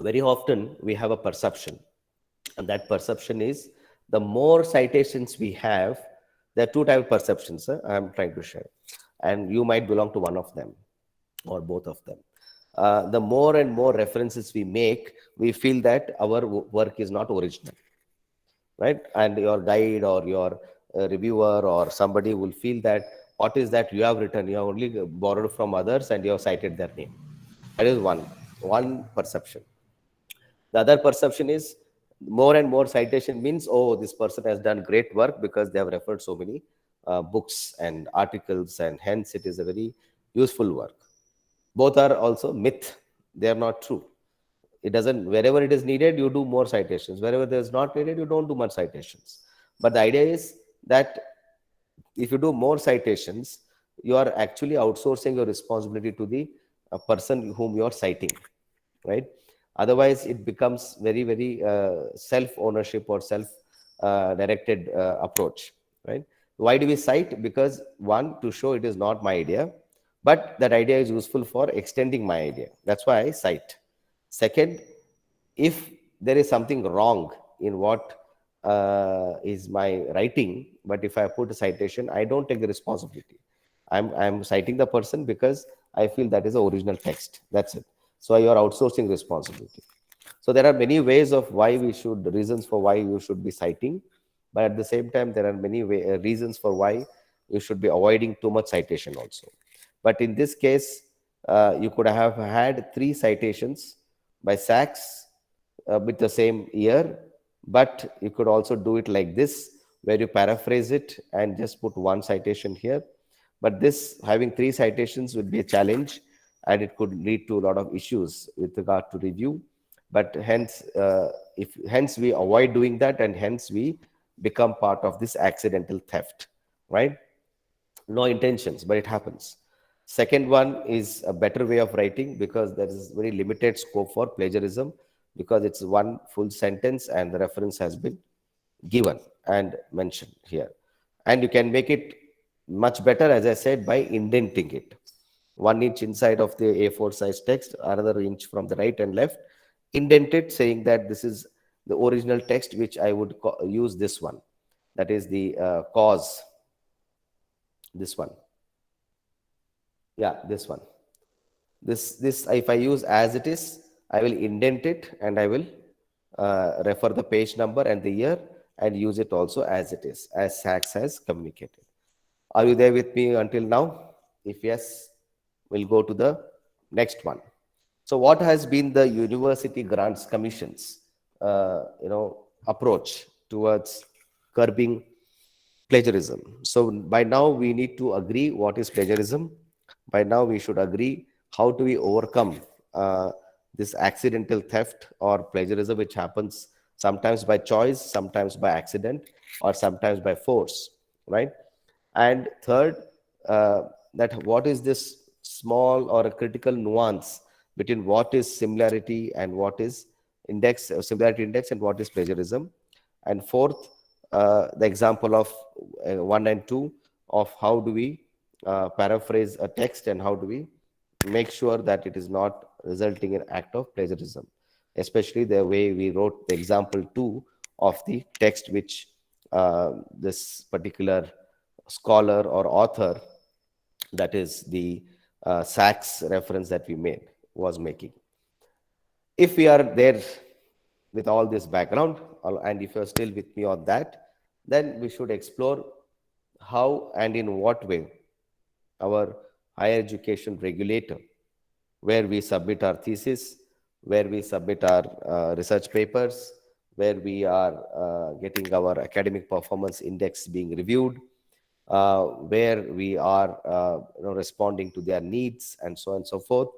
Very often we have a perception, and that perception is the more citations we have, there are two types of perceptions I'm trying to share, and you might belong to one of them or both of them. The more and more references we make, we feel that our work is not original, right? And your guide or your reviewer or somebody will feel that what is that you have written? You have only borrowed from others and you have cited their name. That is one perception. The other perception is more and more citation means, oh, this person has done great work because they have referred so many books and articles, and hence it is a very useful work. Both are also myth. They are not true. It doesn't, wherever it is needed, you do more citations. Wherever there is not needed, you don't do much citations. But the idea is that if you do more citations, you are actually outsourcing your responsibility to the person whom you are citing, right? Otherwise, it becomes very, very self-ownership or self-directed approach, right? Why do we cite? Because one, to show it is not my idea, but that idea is useful for extending my idea. That's why I cite. Second, if there is something wrong in what is my writing, but if I put a citation, I don't take the responsibility. I'm citing the person because I feel that is the original text. That's it. So you are outsourcing responsibility. So there are many ways of why we should, reasons for why you should be citing, but at the same time, there are many reasons for why you should be avoiding too much citation also. But in this case, you could have had 3 citations by Sachs with the same year, but you could also do it like this, where you paraphrase it and just put 1 citation here. But this, having 3 citations, would be a challenge, and it could lead to a lot of issues with regard to review. But hence, hence we avoid doing that, and hence we become part of this accidental theft, right? No intentions, but it happens. Second one is a better way of writing, because there is very limited scope for plagiarism, because it's one full sentence and the reference has been given and mentioned here. And you can make it much better, as I said, by indenting it. 1 inch inside of the A4 size text, another inch from the right and left, indented, saying that this is the original text, which I would use this one. That is the cause, this one. Yeah, this one. This if I use as it is, I will indent it and I will refer the page number and the year and use it also as it is, as Sachs has communicated. Are you there with me until now? If yes, we'll go to the next one. So what has been the University Grants Commission's approach towards curbing plagiarism? So by now we need to agree what is plagiarism. By now we should agree how do we overcome this accidental theft or plagiarism, which happens sometimes by choice, sometimes by accident, or sometimes by force, right? And third, that what is this small or a critical nuance between what is similarity and what is index, similarity index, and what is plagiarism. And fourth, the example of 1 and 2 of how do we paraphrase a text and how do we make sure that it is not resulting in act of plagiarism, especially the way we wrote the example 2 of the text which this particular scholar or author, that is the Sachs reference that we made, was making. If we are there with all this background, and if you're still with me on that, then we should explore how and in what way our higher education regulator, where we submit our thesis, where we submit our research papers, where we are getting our academic performance index being reviewed, where we are responding to their needs, and so on and so forth.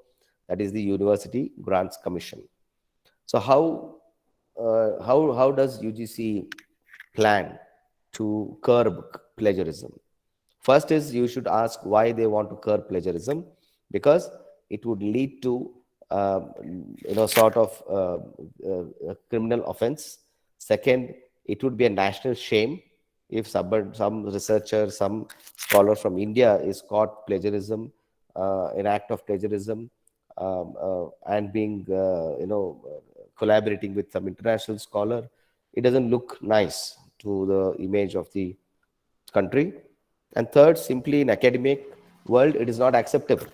That is the University Grants Commission. So how does UGC plan to curb plagiarism? First is you should ask why they want to curb plagiarism, because it would lead to sort of a criminal offense. Second, it would be a national shame if some researcher, some scholar from India is caught plagiarism, an act of plagiarism, and being collaborating with some international scholar. It doesn't look nice to the image of the country. And third, simply in academic world, it is not acceptable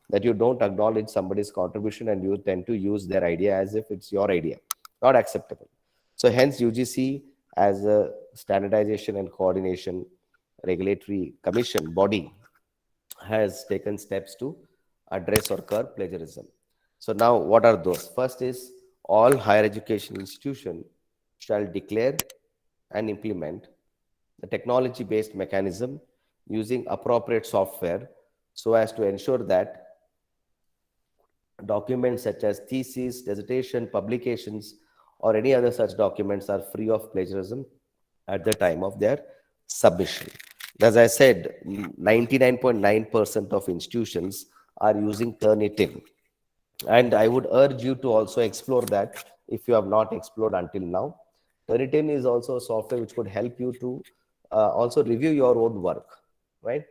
that you don't acknowledge somebody's contribution and you tend to use their idea as if it's your idea. Not acceptable. So hence UGC, as a standardization and coordination regulatory commission body, has taken steps to address or curb plagiarism. So now what are those? First is all higher education institutions shall declare and implement the technology-based mechanism using appropriate software so as to ensure that documents such as theses, dissertation, publications, or any other such documents are free of plagiarism at the time of their submission. As I said, 99.9% of institutions are using Turnitin. And I would urge you to also explore that if you have not explored until now. Turnitin is also a software which could help you to also review your own work, right?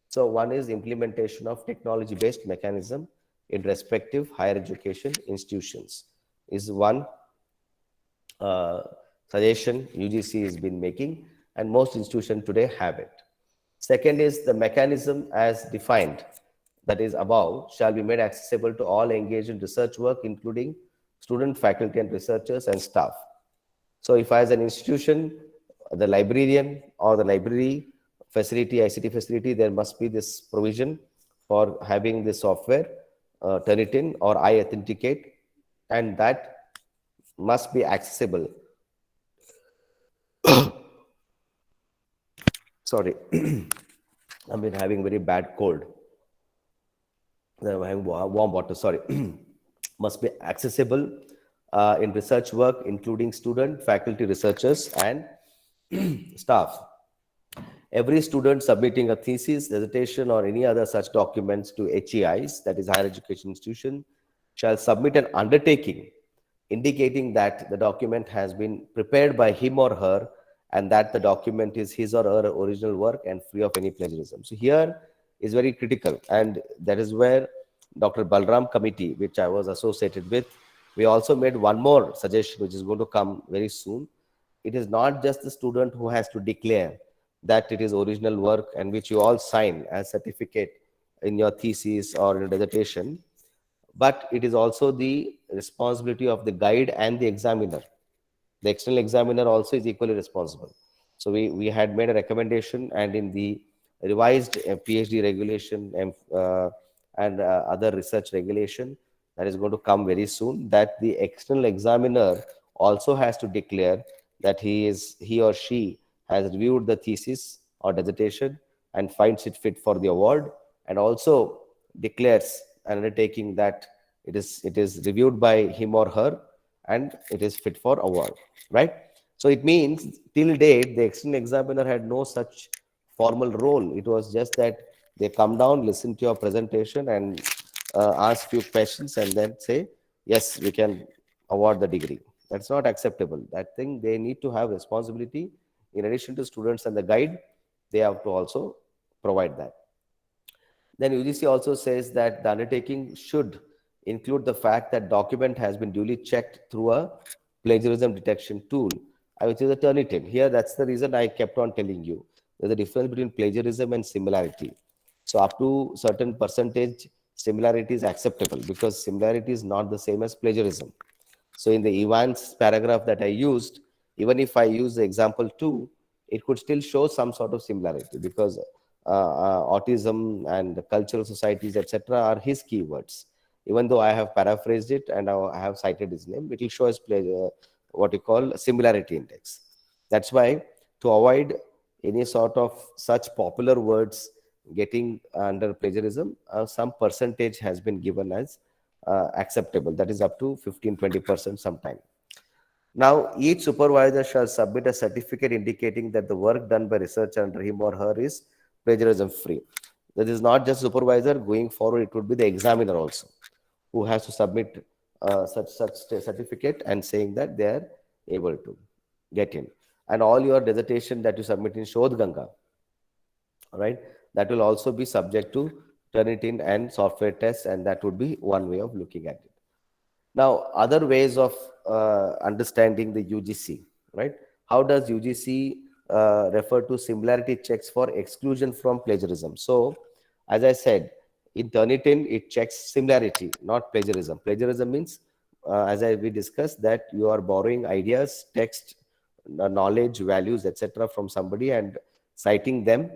So one is implementation of technology-based mechanism in respective higher education institutions is one suggestion UGC has been making, and most institutions today have it. Second is the mechanism as defined, that is above, shall be made accessible to all engaged in research work, including student, faculty, and researchers and staff. So if as an institution, the librarian or the library facility, ICT facility, there must be this provision for having this software, Turnitin or iAuthenticate, and that must be accessible. Sorry, I've been having very bad cold. I'm having warm water, sorry. Must be accessible in research work, including student, faculty, researchers, and staff. Every student submitting a thesis, dissertation, or any other such documents to HEIs, that is higher education institution, shall submit an undertaking indicating that the document has been prepared by him or her and that the document is his or her original work and free of any plagiarism. So here is very critical, and that is where Dr. Balram committee, which I was associated with, we also made one more suggestion which is going to come very soon. It is not just the student who has to declare that it is original work and which you all sign as certificate in your thesis or in your dissertation, but it is also the responsibility of the guide and the examiner. The external examiner also is equally responsible. So we had made a recommendation, and in the revised PhD regulation and other research regulation that is going to come very soon, that the external examiner also has to declare that he or she has reviewed the thesis or dissertation and finds it fit for the award, and also declares an undertaking that it is reviewed by him or her and it is fit for award, right? So it means till date the external examiner had no such formal role. It was just that they come down, listen to your presentation, and ask few questions, and then say yes, we can award the degree. That's not acceptable. That thing, they need to have responsibility. In addition to students and the guide, they have to also provide that. Then UGC also says that the undertaking should include the fact that document has been duly checked through a plagiarism detection tool, which is a Turnitin. Here, that's the reason I kept on telling you. There's a difference between plagiarism and similarity. So up to certain percentage, similarity is acceptable because similarity is not the same as plagiarism. So in the Evans paragraph that I used, even if I use the example 2, it could still show some sort of similarity because autism and cultural societies, etc., are his keywords. Even though I have paraphrased it and I have cited his name, it will show as what you call similarity index. That's why, to avoid any sort of such popular words getting under plagiarism, some percentage has been given as acceptable. That is up to 15-20% sometime. Now, each supervisor shall submit a certificate indicating that the work done by researcher under him or her is plagiarism free. That is not just supervisor. Going forward, it would be the examiner also, who has to submit such certificate and saying that they are able to get in. And all your dissertation that you submit in Shodh Ganga, right, that will also be subject to Turnitin and software tests, and that would be one way of looking at it. Now, other ways of understanding the UGC, right? How does UGC refer to similarity checks for exclusion from plagiarism? So, as I said, in Turnitin, it checks similarity, not plagiarism. Plagiarism means, we discussed, that you are borrowing ideas, text, knowledge, values, etc., from somebody and citing them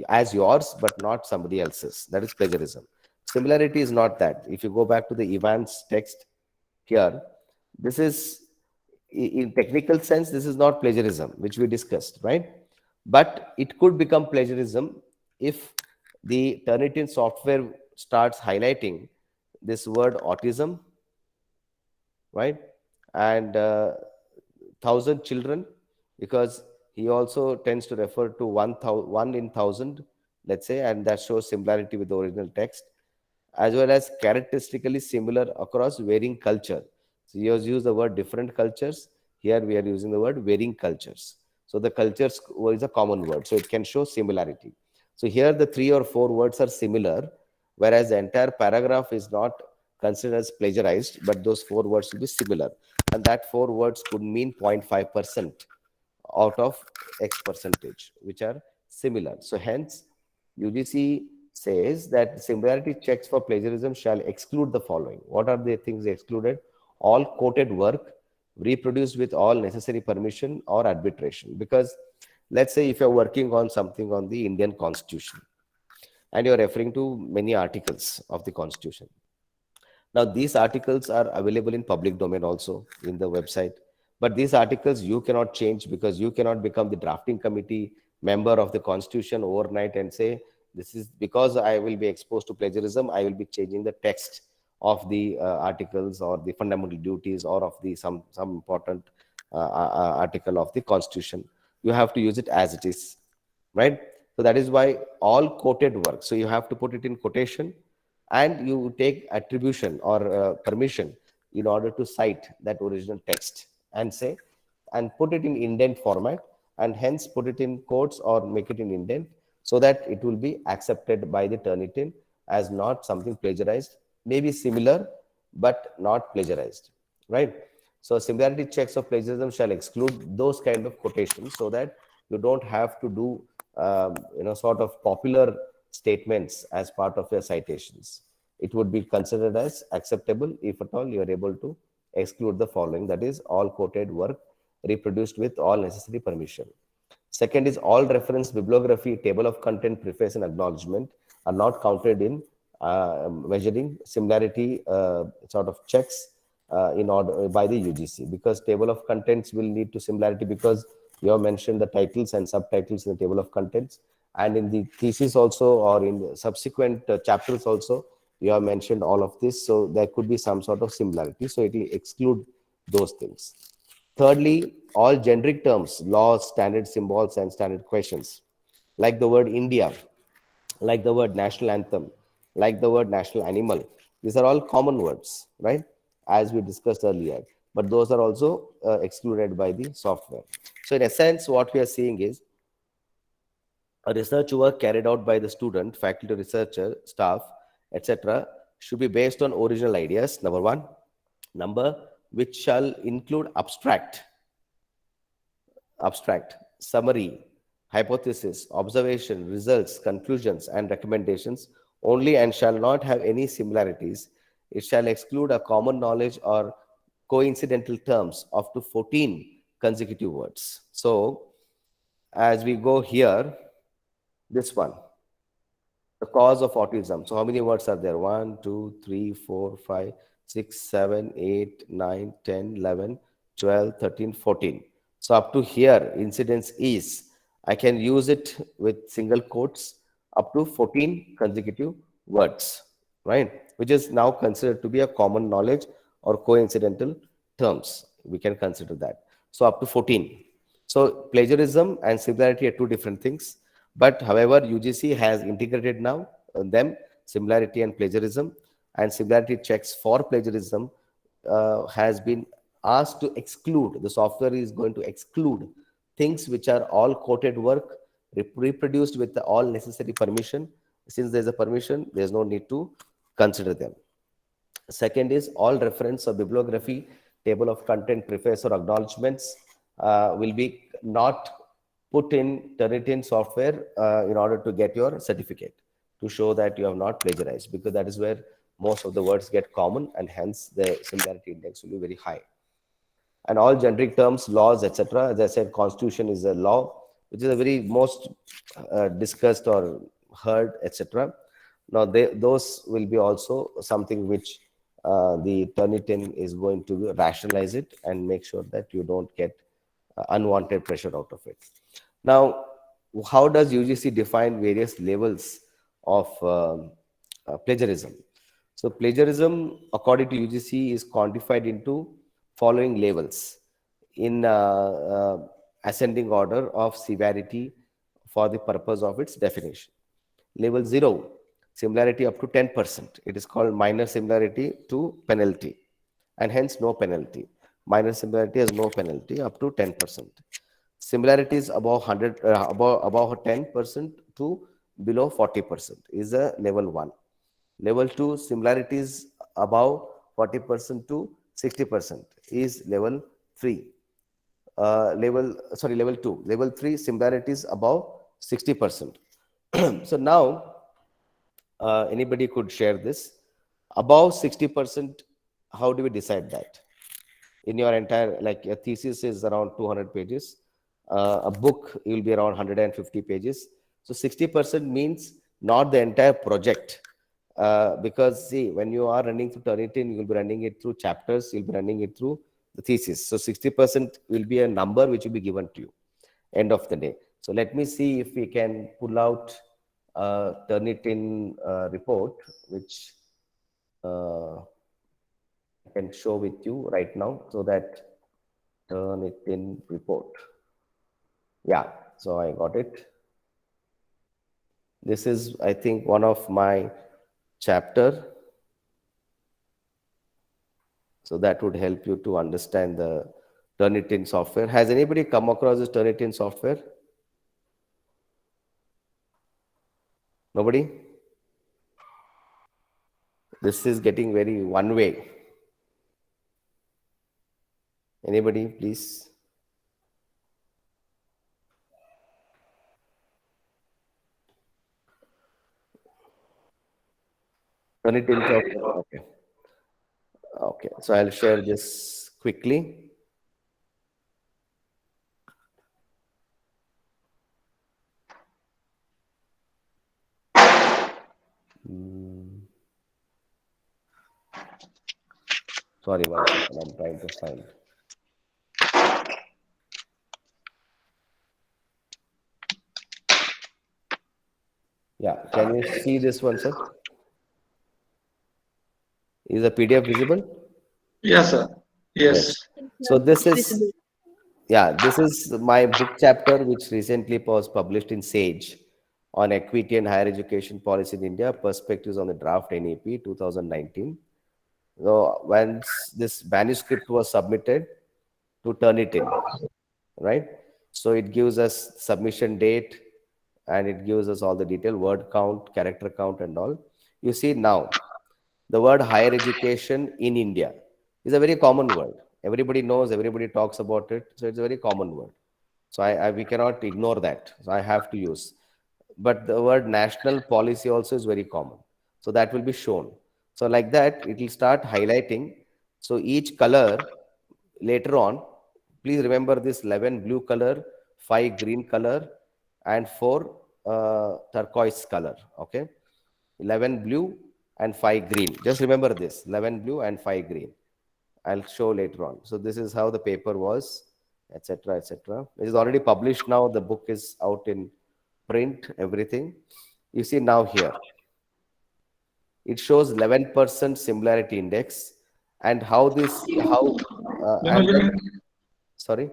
as yours, but not somebody else's. That is plagiarism. Similarity is not that. If you go back to the Evans text here, this is, in technical sense, this is not plagiarism, which we discussed, right? But it could become plagiarism if the Turnitin software starts highlighting this word autism, right? And 1,000 children, because he also tends to refer to 1 in 1,000, let's say, and that shows similarity with the original text, as well as characteristically similar across varying culture. So he has used the word different cultures. Here we are using the word varying cultures. So the cultures is a common word, so it can show similarity. So here the 3 or 4 words are similar, whereas the entire paragraph is not considered as plagiarized, but those 4 words will be similar. And that 4 words could mean 0.5% out of X percentage, which are similar. So hence, UGC says that similarity checks for plagiarism shall exclude the following. What are the things excluded? All quoted work reproduced with all necessary permission or arbitration. Because let's say if you're working on something on the Indian Constitution and you're referring to many articles of the Constitution. Now, these articles are available in public domain also in the website. But these articles you cannot change because you cannot become the drafting committee member of the Constitution overnight and say, this is because I will be exposed to plagiarism, I will be changing the text of the articles or the fundamental duties or of the some important article of the Constitution. you have to use it as it is, right? So that is why all quoted work. So you have to put it in quotation, and you take attribution or permission in order to cite that original text and say, and put it in indent format, and hence put it in quotes or make it in indent, so that it will be accepted by the Turnitin as not something plagiarized, maybe similar but not plagiarized, right? So similarity checks of plagiarism shall exclude those kind of quotations, so that you don't have to do sort of popular statements as part of your citations. It would be considered as acceptable if at all you are able to exclude the following, that is, all quoted work reproduced with all necessary permission. Second is all reference bibliography, table of content, preface, and acknowledgement are not counted in measuring similarity sort of checks in order by the UGC, because table of contents will lead to similarity, because you have mentioned the titles and subtitles in the table of contents, and in the thesis also, or in the subsequent chapters also, you have mentioned all of this. So there could be some sort of similarity. So it will exclude those things. Thirdly, all generic terms, laws, standard symbols, and standard questions, like the word India, like the word national anthem, like the word national animal. These are all common words, right? As we discussed earlier. But those are also excluded by the software. So in essence, what we are seeing is a research work carried out by the student, faculty, researcher, staff, etc., should be based on original ideas, number one. Number, which shall include abstract, summary, hypothesis, observation, results, conclusions, and recommendations only, and shall not have any similarities. It shall exclude a common knowledge or coincidental terms up to 14 consecutive words. So, as we go here, this one, the cause of autism. So how many words are there? 1, 2, 3, 4, 5, 6, 7, 8, 9, 10, 11, 12, 13, 14. So up to here, incidence is, I can use it with single quotes up to 14 consecutive words, right? Which is now considered to be a common knowledge or coincidental terms. We can consider that. So up to 14. So plagiarism and similarity are two different things. But however, UGC has integrated now them, similarity and plagiarism, and similarity checks for plagiarism has been asked to exclude, the software is going to exclude things which are all quoted work reproduced with all necessary permission. Since there's a permission, there's no need to consider them. Second is all reference or bibliography, table of content, preface, or acknowledgements will be not put in Turnitin software in order to get your certificate, to show that you have not plagiarized, because that is where most of the words get common, and hence the similarity index will be very high. And all generic terms, laws, etc. As I said, constitution is a law, which is a very most discussed or heard, etc. Now, those will be also something which the Turnitin is going to rationalize it and make sure that you don't get unwanted pressure out of it. Now, how does UGC define various levels of plagiarism? So plagiarism, according to UGC, is quantified into following levels in ascending order of severity for the purpose of its definition. Level 0, similarity up to 10%. It is called minor similarity to penalty, and hence no penalty. Minor similarity has no penalty up to 10%. Similarities above 100, above 10% to below 40% is a level 1. Level 2, similarities above 40% to 60% is level 3. Level 2. Level 3, similarities above 60%. So now, anybody could share this. Above 60%, how do we decide that? In your entire, like a thesis is around 200 pages. A book will be around 150 pages. So 60% means not the entire project. Because see, when you are running through Turnitin, you'll be running it through chapters, you'll be running it through the thesis. So 60% will be a number which will be given to you end of the day. So let me see if we can pull out a Turnitin report, which I can show with you right now, so that Turnitin report. Yeah, so I got it. This is, I think, one of my chapter. So that would help you to understand the Turnitin software. Has anybody come across this Turnitin software? Nobody? This is getting very one way. Anybody, please? Turnitin software. Okay. Okay. So I'll share this quickly. Sorry, one second. I'm trying to find. Yeah. Can you see this one, sir? Is the PDF visible? Yes, sir. Yes. Yes. So this is, yeah, this is my book chapter, which recently was published in Sage on equity and higher education policy in India, perspectives on the draft NEP 2019. So once this manuscript was submitted to Turnitin, right? So it gives us submission date and it gives us all the detail, word count, character count, and all. You see now, the word higher education in India is a very common word. Everybody knows, everybody talks about it. So it's a very common word. So we cannot ignore that. So I have to use. But the word national policy also is very common. So that will be shown. So like that, it will start highlighting. So each color later on, please remember this 11 blue color, 5 green color, and 4 turquoise color. Okay. 11 blue and 5 green. Just remember this 11 blue and 5 green. I'll show later on. So this is how the paper was, etc., etc. It is already published now. The book is out in print, everything. You see now here, it shows 11% similarity index and how this, and then, sorry.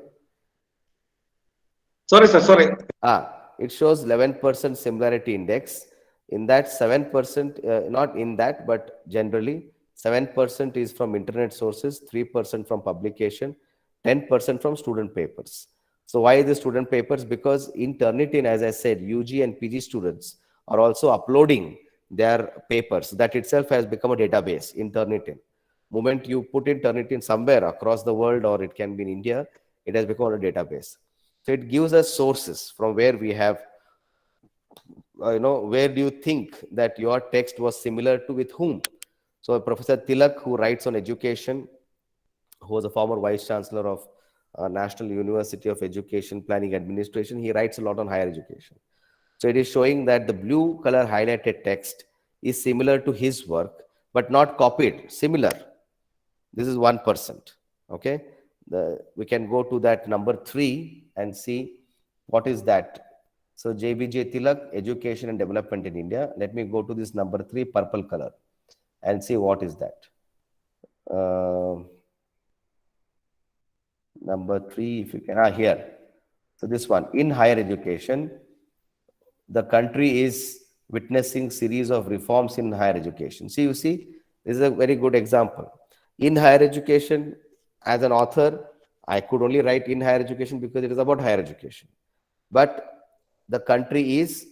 Sorry, sir. Sorry. It shows 11% similarity index. In that 7%, not in that, but generally 7% is from internet sources, 3% from publication, 10% from student papers. So why the student papers? Because in Turnitin, as I said, UG and PG students are also uploading their papers. That itself has become a database in Turnitin. Moment you put in Turnitin somewhere across the world, or it can be in India, it has become a database. So it gives us sources from where we have, where do you think that your text was similar to with whom? So Professor Tilak, who writes on education, who was a former vice chancellor of National University of Education Planning Administration, he writes a lot on higher education. So it is showing that the blue color highlighted text is similar to his work, but not copied, similar. This is 1%. Okay. We can go to that number 3 and see what is that. So JBJ Tilak, Education and Development in India. Let me go to this number 3, purple color, and see what is that. Number 3, if you can, here. So this one, in higher education, the country is witnessing series of reforms in higher education. See, you see, this is a very good example. In higher education, as an author, I could only write in higher education because it is about higher education. But the country is,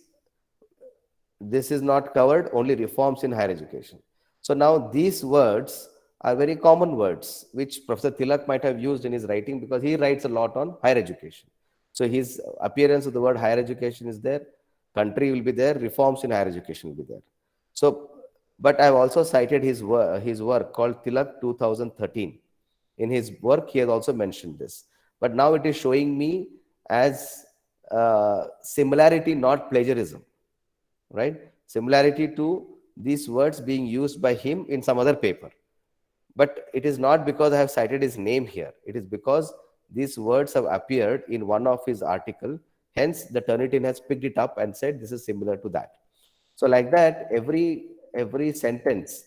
this is not covered, only reforms in higher education. So now these words are very common words, which Professor Tilak might have used in his writing because he writes a lot on higher education. So his appearance of the word higher education is there, country will be there, reforms in higher education will be there. So, but I've also cited his work called Tilak 2013. In his work, he has also mentioned this. But now it is showing me as similarity, not plagiarism, right? Similarity to these words being used by him in some other paper. But it is not because I have cited his name here. It is because these words have appeared in one of his article. Hence, the Turnitin has picked it up and said this is similar to that. So like that, every sentence,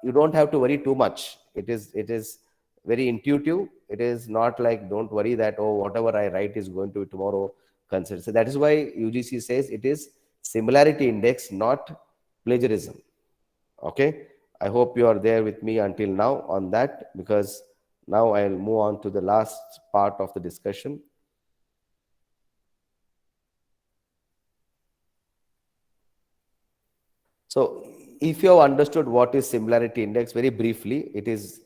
you don't have to worry too much. It is very intuitive. It is not like, don't worry that, oh, whatever I write is going to be tomorrow considered. So that is why UGC says it is similarity index, not plagiarism. Okay. I hope you are there with me until now on that, because now I'll move on to the last part of the discussion. So if you have understood what is similarity index, very briefly, it is,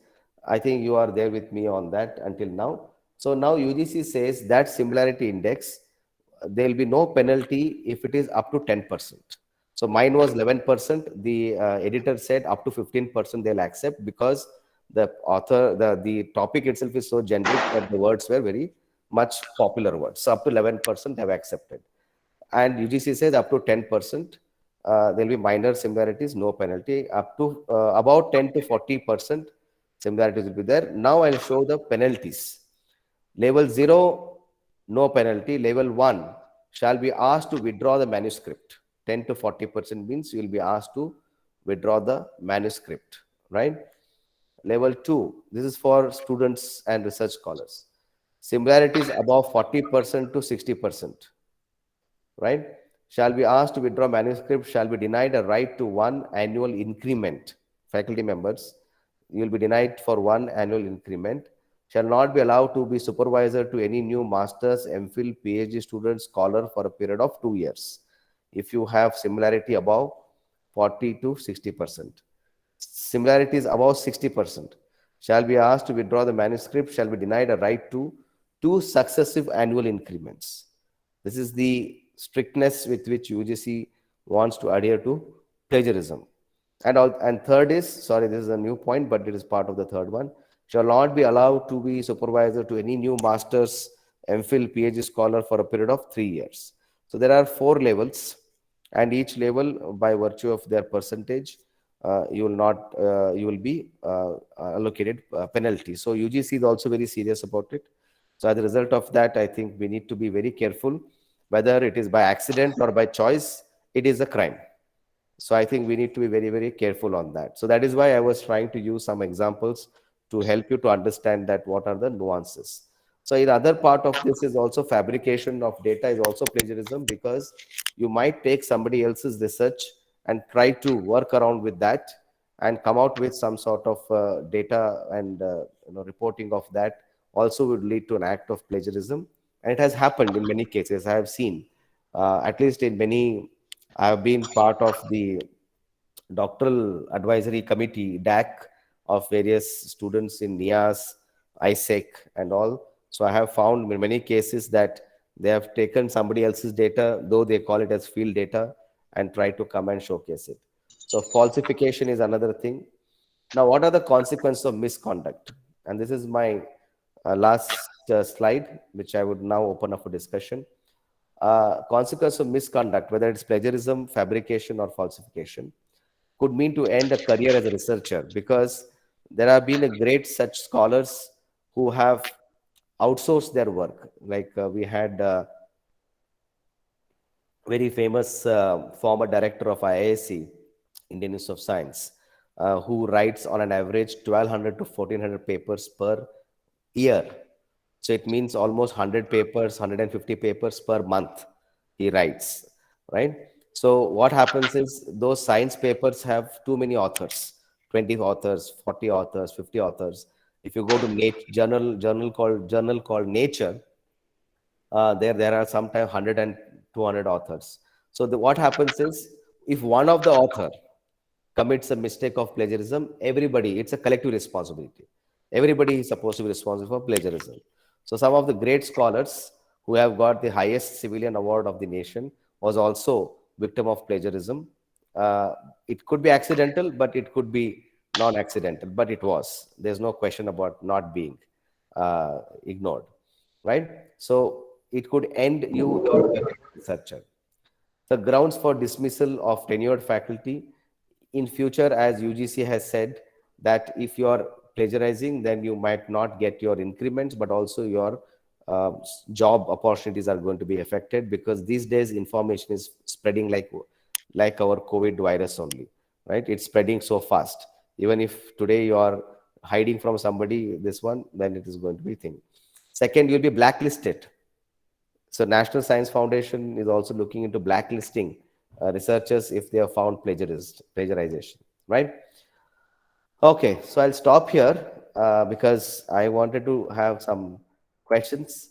I think you are there with me on that until now. So now UGC says that similarity index, there will be no penalty if it is up to 10%. So mine was 11%. The editor said up to 15% they'll accept, because the author, the topic itself is so generic that the words were very much popular words. So up to 11% have accepted. And UGC says up to 10%, there will be minor similarities, no penalty. Up to about 10 to 40% similarities will be there. Now I'll show the penalties. Level 0, no penalty. Level 1 shall be asked to withdraw the manuscript. 10 to 40% means you will be asked to withdraw the manuscript, right? Level 2, this is for students and research scholars. Similarities above 40% to 60%, right? Shall be asked to withdraw manuscript, shall be denied a right to 1 annual increment. Faculty members, you will be denied for 1 annual increment. Shall not be allowed to be supervisor to any new master's, MPhil, PhD student, scholar for a period of 2 years. If you have similarity above 40 to 60%. Similarities above 60%. Shall be asked to withdraw the manuscript, shall be denied a right to 2 successive annual increments. This is the strictness with which UGC wants to adhere to plagiarism. And third is, sorry, this is a new point, but it is part of the third one, shall not be allowed to be supervisor to any new master's, MPhil, PhD scholar for a period of 3 years. So there are 4 levels, and each level, by virtue of their percentage, you will be allocated penalty. So UGC is also very serious about it. So as a result of that, I think we need to be very careful. Whether it is by accident or by choice, it is a crime. So I think we need to be very, very careful on that. So that is why I was trying to use some examples to help you to understand that what are the nuances. So in other part of this is also fabrication of data is also plagiarism, because you might take somebody else's research and try to work around with that and come out with some sort of data, and reporting of that also would lead to an act of plagiarism. And it has happened in many cases. I have seen, at least in many, I have been part of the doctoral advisory committee, DAC, of various students in NIAS, ISEC, and all. So I have found in many cases that they have taken somebody else's data, though they call it as field data, and try to come and showcase it. So falsification is another thing. Now, what are the consequences of misconduct? And this is my last slide, which I would now open up for discussion. Consequence of misconduct, whether it's plagiarism, fabrication, or falsification, could mean to end a career as a researcher, because there have been a great such scholars who have outsourced their work. Like we had very famous former director of IISc, Indian Institute of Science, who writes on an average 1200 to 1400 papers per year. So it means almost 100 papers, 150 papers per month he writes, right? So what happens is those science papers have too many authors, 20 authors, 40 authors, 50 authors. If you go to journal called Nature, there are sometimes 100 and 200 authors. So what happens is, if one of the author commits a mistake of plagiarism, everybody, it's a collective responsibility. Everybody is supposed to be responsible for plagiarism. So some of the great scholars who have got the highest civilian award of the nation was also victim of plagiarism. It could be accidental, but it could be non-accidental, but it was. There's no question about not being ignored, right? So it could end you your researcher. The grounds for dismissal of tenured faculty in future, as UGC has said, that if you are plagiarizing, then you might not get your increments, but also your job opportunities are going to be affected, because these days information is spreading like our COVID virus only, right? It's spreading so fast. Even if today you are hiding from somebody this one, then it is going to be thing. Second, you'll be blacklisted. So National Science Foundation is also looking into blacklisting researchers if they have found plagiarization, right? Okay, so I'll stop here because I wanted to have some questions.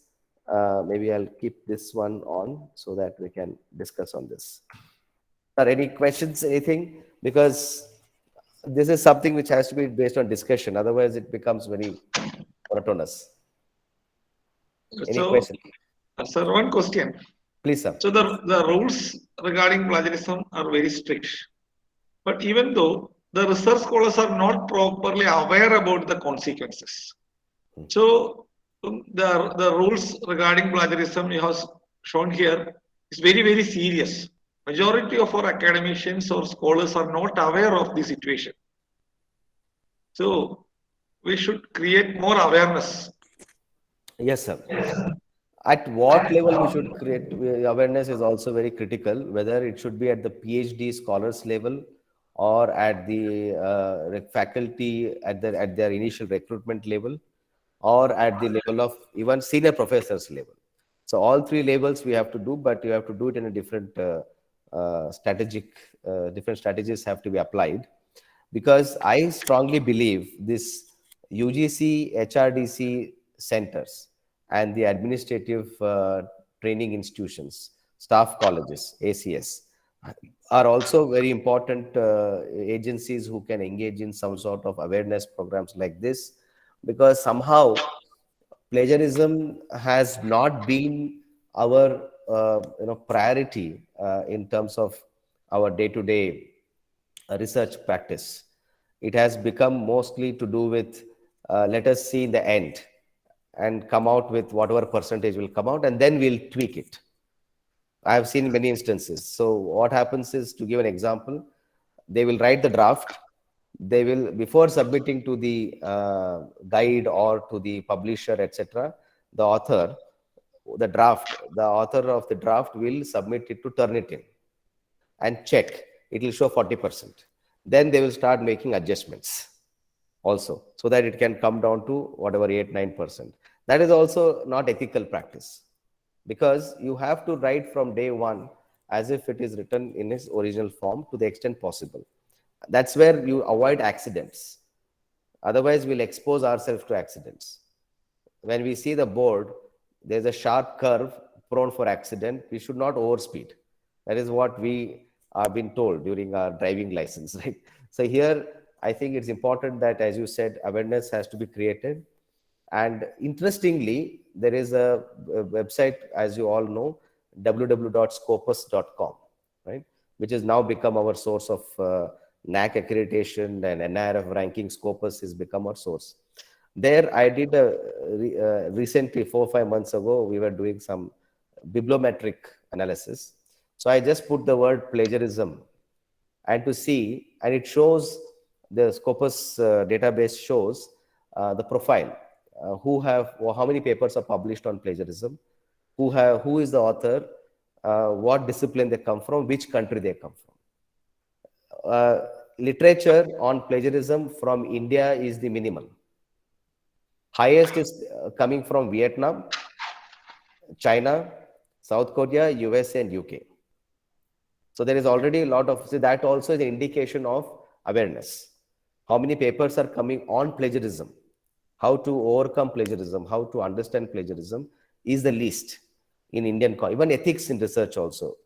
Maybe I'll keep this one on so that we can discuss on this. Are any questions, anything? Because this is something which has to be based on discussion. Otherwise, it becomes very monotonous. Any So, question? sir, one question. Please, sir. So the rules regarding plagiarism are very strict. But even though the research scholars are not properly aware about the consequences. So the rules regarding plagiarism you have shown here is very, very serious. Majority of our academicians or scholars are not aware of the situation. So we should create more awareness. Yes, sir. At what level we should create awareness is also very critical, whether it should be at the PhD scholars level or at the faculty at their initial recruitment level or at the level of even senior professors level. So all three levels we have to do, but you have to do it in a different different strategies have to be applied, because I strongly believe this UGC, HRDC centers and the administrative training institutions, staff colleges, ACS, are also very important agencies who can engage in some sort of awareness programs like this, because somehow plagiarism has not been our priority in terms of our day-to-day research practice. It has become mostly to do with let us see in the end and come out with whatever percentage will come out, and then we'll tweak it. I have seen many instances. So what happens is, to give an example, they will write the draft. They will, before submitting to the guide or to the publisher, etc., the author, the author of the draft will submit it to Turnitin and check. It will show 40%. Then they will start making adjustments also, so that it can come down to whatever 8-9%. That is also not ethical practice, because you have to write from day one as if it is written in its original form to the extent possible. That's where you avoid accidents. Otherwise, we'll expose ourselves to accidents. When we see the board, there's a sharp curve prone for accident. We should not overspeed. That is what we are being told during our driving license, right? So here, I think it's important that, as you said, awareness has to be created. And interestingly, there is a website, as you all know, www.scopus.com, right, which has now become our source of NAC accreditation, and NIRF ranking. Scopus has become our source. There, I did recently, 4 or 5 months ago, we were doing some bibliometric analysis. So I just put the word plagiarism and to see, and it shows, the Scopus database shows the profile, how many papers are published on plagiarism, who is the author, what discipline they come from, which country they come from. Literature on plagiarism from India is the minimal. Highest is coming from Vietnam, China, South Korea, USA, and UK. So there is already a lot of, so that also is an indication of awareness. How many papers are coming on plagiarism, how to overcome plagiarism, how to understand plagiarism is the least in Indian, even ethics in research also.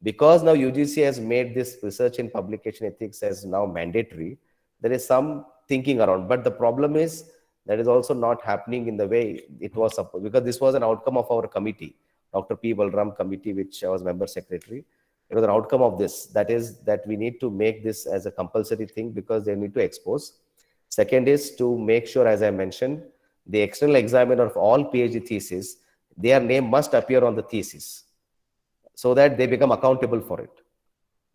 Because now UGC has made this research in publication ethics as now mandatory, there is some thinking around. But the problem is that is also not happening in the way it was supposed, because this was an outcome of our committee, Dr. P. Balram committee, which I was member secretary. It was an outcome of this. That is that we need to make this as a compulsory thing, because they need to expose. Second is to make sure, as I mentioned, the external examiner of all PhD theses, their name must appear on the thesis, so that they become accountable for it.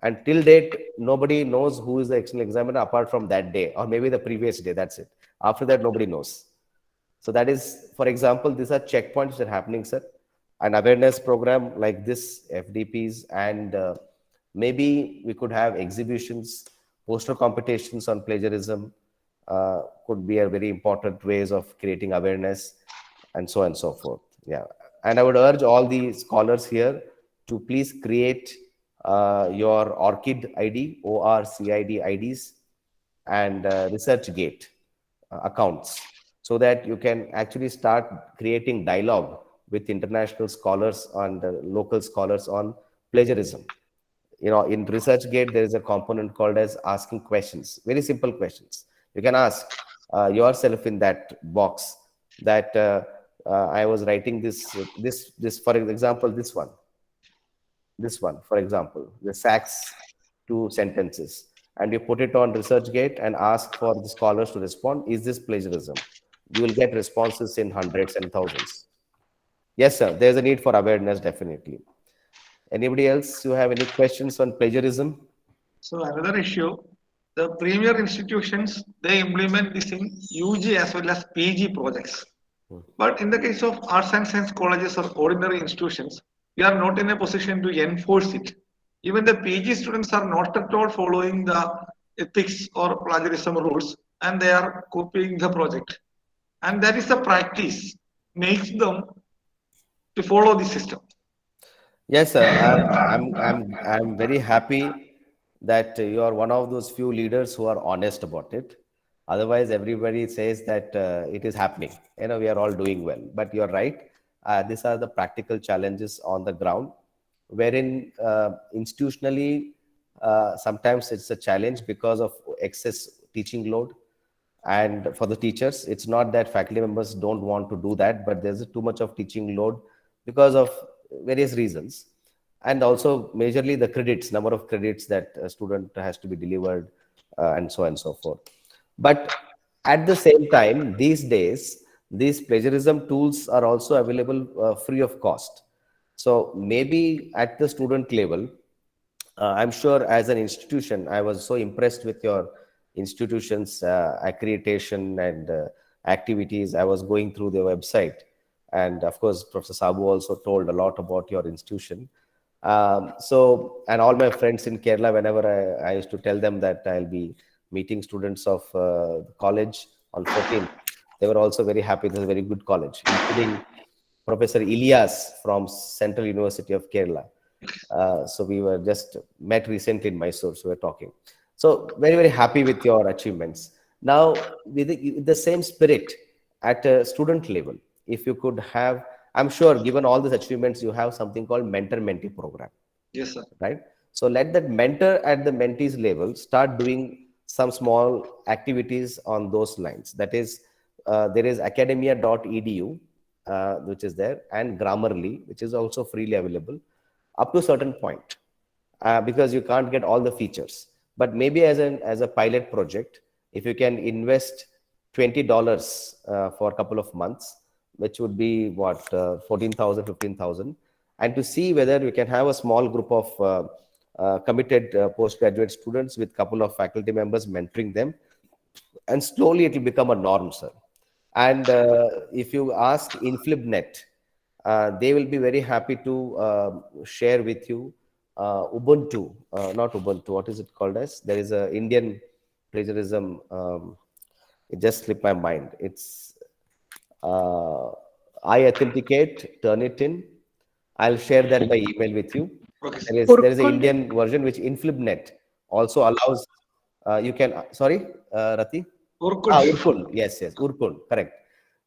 And till date, nobody knows who is the external examiner apart from that day, or maybe the previous day, that's it. After that, nobody knows. So that is, for example, these are checkpoints that are happening, sir. An awareness program like this, FDPs, and maybe we could have exhibitions, poster competitions on plagiarism, could be a very important ways of creating awareness and so on and so forth. Yeah. And I would urge all the scholars here to please create your ORCID ID, ORCID IDs, and ResearchGate accounts, so that you can actually start creating dialogue with international scholars and local scholars on plagiarism. In ResearchGate there is a component called as asking questions, very simple questions. You can ask yourself in that box that I was writing this for example, this one for example, the Sachs two sentences, and you put it on ResearchGate and ask for the scholars to respond, is this plagiarism? You will get responses in hundreds and thousands. Yes sir, there's a need for awareness, definitely. Anybody else who have any questions on plagiarism? So another issue, the premier institutions, they implement this in UG as well as PG projects. But in the case of arts and science colleges or ordinary institutions, we are not in a position to enforce it. Even the PG students are not at all following the ethics or plagiarism rules, and they are copying the project. And that is the practice, makes them to follow the system. Yes, sir. I'm very happy that you are one of those few leaders who are honest about it. Otherwise, everybody says that it is happening. We are all doing well. But you're right. These are the practical challenges on the ground, wherein institutionally, sometimes it's a challenge because of excess teaching load. And for the teachers, it's not that faculty members don't want to do that, but there's too much of teaching load because of various reasons. And also majorly the credits, number of credits that a student has to be delivered, and so on and so forth. But at the same time, these days, these plagiarism tools are also available free of cost. So maybe at the student level, I'm sure as an institution, I was so impressed with your institution's accreditation and activities. I was going through their website. And of course, Professor Sabu also told a lot about your institution. And all my friends in Kerala, whenever I used to tell them that I'll be meeting students of the college on 14th, they were also very happy. This is a very good college, including Professor Ilyas from Central University of Kerala. So we were just met recently in Mysore, so we're talking. So very, very happy with your achievements. Now, with the same spirit at a student level, if you could have, I'm sure given all these achievements, you have something called mentor-mentee program. Yes, sir. Right? So let that mentor at the mentees level start doing some small activities on those lines. That is, there is academia.edu, which is there, and Grammarly, which is also freely available up to a certain point, because you can't get all the features. But maybe as a pilot project, if you can invest $20 for a couple of months, which would be what, 14,000, 15,000, and to see whether we can have a small group of committed postgraduate students with couple of faculty members mentoring them, and slowly it will become a norm, sir. And if you ask InflipNet, they will be very happy to share with you Ubuntu, not Ubuntu, what is it called as? There is a Indian plagiarism, it just slipped my mind. It's I authenticate, Turnitin. I'll share that by email with you. Okay. There is an Indian version which InflipNet also allows. You can, sorry, Rati? Urkul. Yes, Urkul, correct.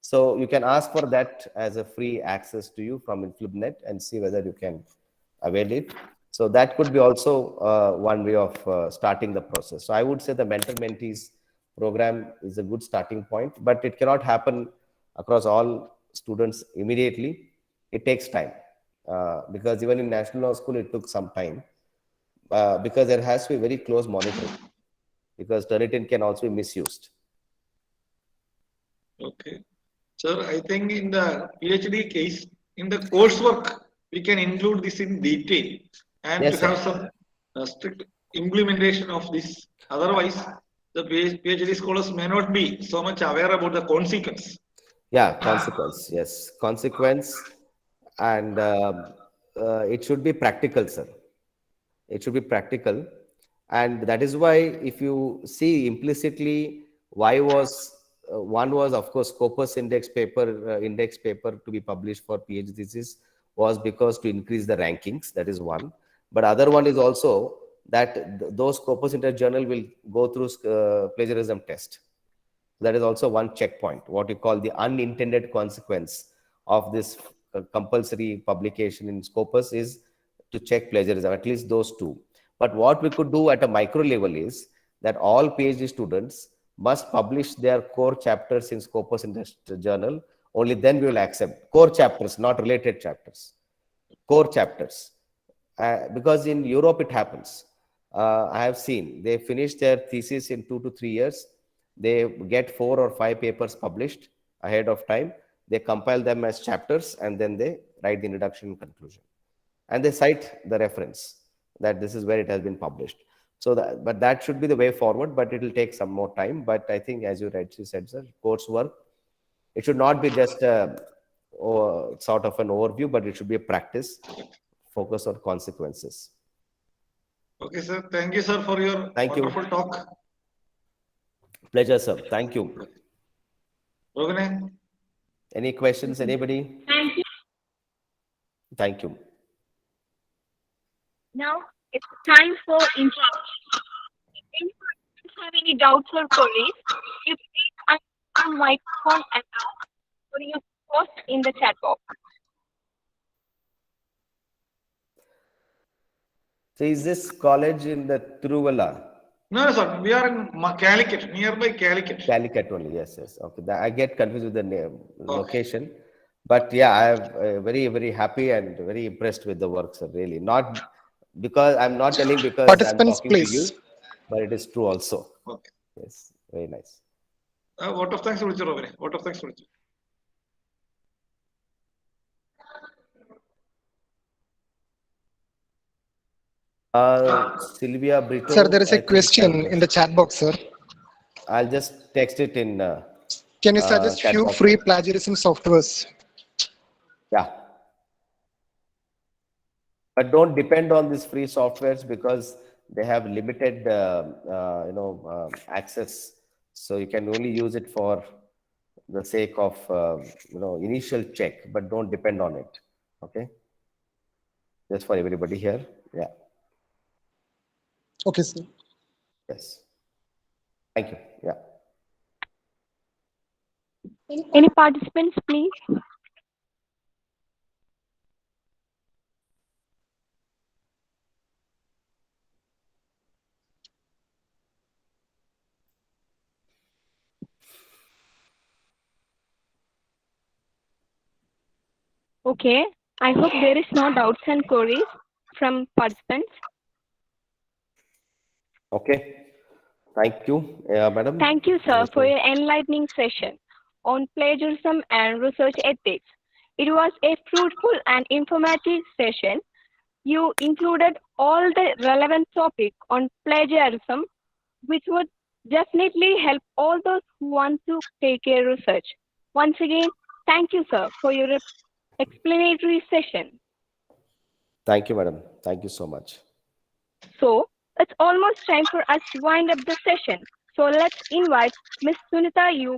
So you can ask for that as a free access to you from InflipNet and see whether you can avail it. So that could be also one way of starting the process. So I would say the mentor-mentees program is a good starting point, but it cannot happen across all students immediately. It takes time, because even in National Law School, it took some time, because there has to be very close monitoring, because Turnitin can also be misused. Okay. Sir, I think in the PhD case, in the coursework, we can include this in detail and Yes, to have sir. some strict implementation of this. Otherwise, the PhD scholars may not be so much aware about the consequence. Yeah, consequence. Yes, consequence, and it should be practical, sir. It should be practical, and that is why if you see implicitly Why was one was, of course, Scopus index paper to be published for PhD thesis was because to increase the rankings. That is one. But other one is also that those Scopus index journal will go through plagiarism test. That is also one checkpoint, what you call the unintended consequence of this compulsory publication in Scopus is to check plagiarism, at least those two. But what we could do at a micro level is that all PhD students must publish their core chapters in Scopus in the journal. Only then we will accept core chapters, not related chapters. Core chapters. Because in Europe it happens. I have seen they finish their thesis in 2 to 3 years. They get 4 or 5 papers published ahead of time. They compile them as chapters and then they write the introduction and conclusion. And they cite the reference that this is where it has been published. So, but that should be the way forward, but it will take some more time. But I think, as you rightly said, sir, coursework, it should not be just sort of an overview, but it should be a practice, focus on consequences. Okay, sir. Thank you, sir, for your wonderful talk. Pleasure, sir. Thank you. Rogane? Any questions, anybody? Thank you. Thank you. Now it's time for interaction. If you have any doubts or queries, you please unmute microphone and ask, or you post in the chat box. So is this college in the Thiruvalla? No, sir. We are in Calicut, nearby Calicut. Calicut only, yes. Okay, I get confused with the name, location. But yeah, I am very, very happy and very impressed with the work, sir, really. Not because I'm not telling because I'm talking to you, but it is true also. Okay. Yes, very nice. Vote of thanks, Rogane. Vote of thanks, Sylvia Brito. Sir, there is a question in the chat box, sir. I'll just text it in. Can you suggest few free plagiarism softwares? Yeah. But don't depend on these free softwares because they have limited, access. So you can only use it for the sake of, initial check, but don't depend on it. Okay. Just for everybody here. Yeah. Okay, sir. Yes. Thank you. Yeah. Any participants, please? Okay. I hope there is no doubts and queries from participants. Okay. Thank you, madam. Thank you, sir, for your enlightening session on plagiarism and research ethics. It was a fruitful and informative session. You included all the relevant topics on plagiarism, which would definitely help all those who want to take a research. Once again, thank you, sir, for your explanatory session. Thank you, madam. Thank you so much. So, it's almost time for us to wind up the session. So, let's invite Ms. Sunita Yu,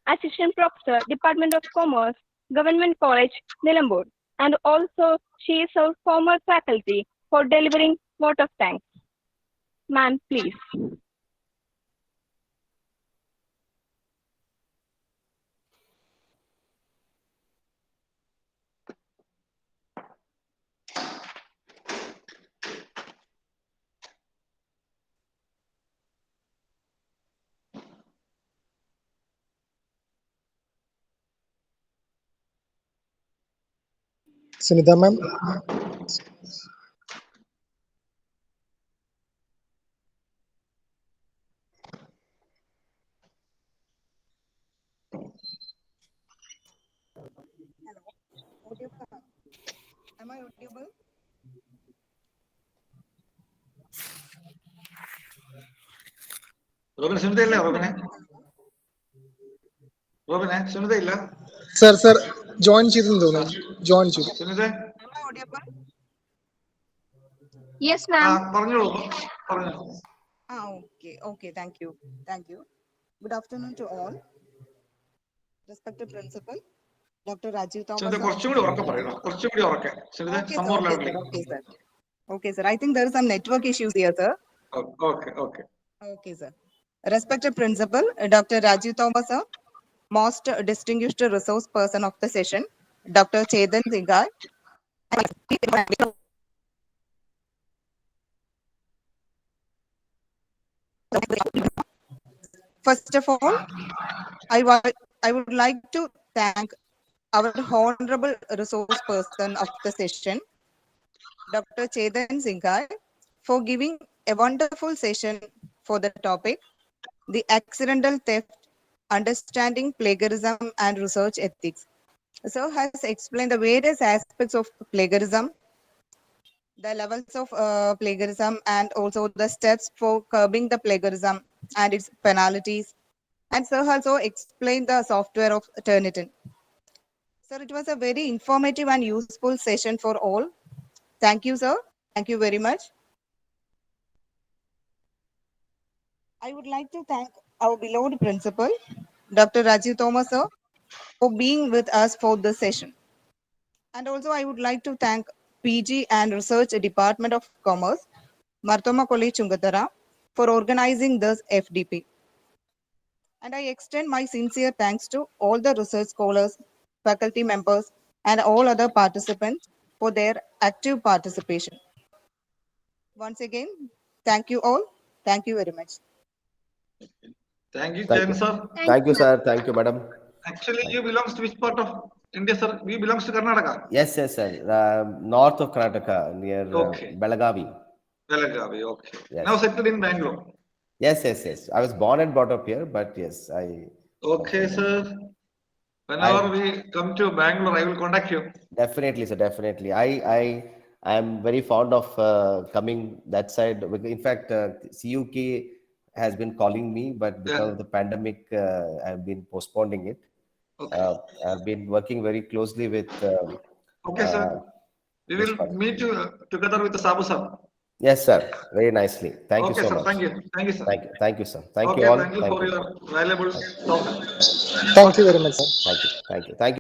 Assistant Professor, Department of Commerce, Government College, Nilambur, and also she is our former faculty, for delivering vote of thanks. Ma'am, please. Sunita, ma'am. Am I audible? Rogane, Sunita illa, Rogane? Rogane, Sunita illa? Sir, join Chidun. Join Chidun. Sunita? Am I audible? Yes, ma'am. Parnolu. Okay, thank you. Good afternoon to all. Respected Principal, Dr. Rajiv Thomas. Similarity, കുറച്ചുകൂടി ഉറക്കെ പറയണം. കുറച്ചുകൂടി ഉറക്കെ. Similarity, Okay, some sir. more Okay, loudly. sir. Okay, sir. Okay, sir. I think there are some network issues here, sir. Okay, okay. Okay, sir. Respected Principal, Dr. Rajiv Thomas, sir. Most distinguished resource person of the session, Dr. CHETHAN SINGHAI. First of all, I would like to thank our honorable resource person of the session, Dr. CHETHAN SINGHAI, for giving a wonderful session for the topic, the accidental theft, understanding plagiarism and research ethics. Sir has explained the various aspects of plagiarism, the levels of plagiarism, and also the steps for curbing the plagiarism and its penalties. And sir also explained the software of Turnitin. Sir, it was a very informative and useful session for all. Thank you, sir. Thank you very much. I would like to thank our beloved principal, Dr. Rajiv Thomas, sir, for being with us for this session. And also, I would like to thank PG and Research Department of Commerce, Marthoma College, Chungatara, for organizing this FDP. And I extend my sincere thanks to all the research scholars, faculty members, and all other participants for their active participation. Once again, thank you all. Thank you very much. Thank you, Thank Chen, you. sir. Thank you, sir. Thank you, madam. Actually, you belongs to which part of India, sir? We belongs to Karnataka. Yes, yes, sir. North of Karnataka, near Okay. Belagavi. Belagavi, okay. Yes. Now settled in Bangalore. Yes, yes, yes. I was born and brought up here, but yes, I. Okay, sir. Whenever we come to Bangalore, I will contact you. Definitely, sir. Definitely. I am very fond of coming that side. In fact, CUK has been calling me, but because of the pandemic, I've been postponing it. Okay. I've been working very closely with. Okay, sir. We will meet you together with the Sabu sir. Yes, sir. Very nicely. Thank you Okay, so sir. much. Thank you. Thank you, sir. Thank you. Thank you, sir. Thank Okay, you all. thank you for your valuable talk. Thank you very much, sir. Thank you. Thank you. Thank you.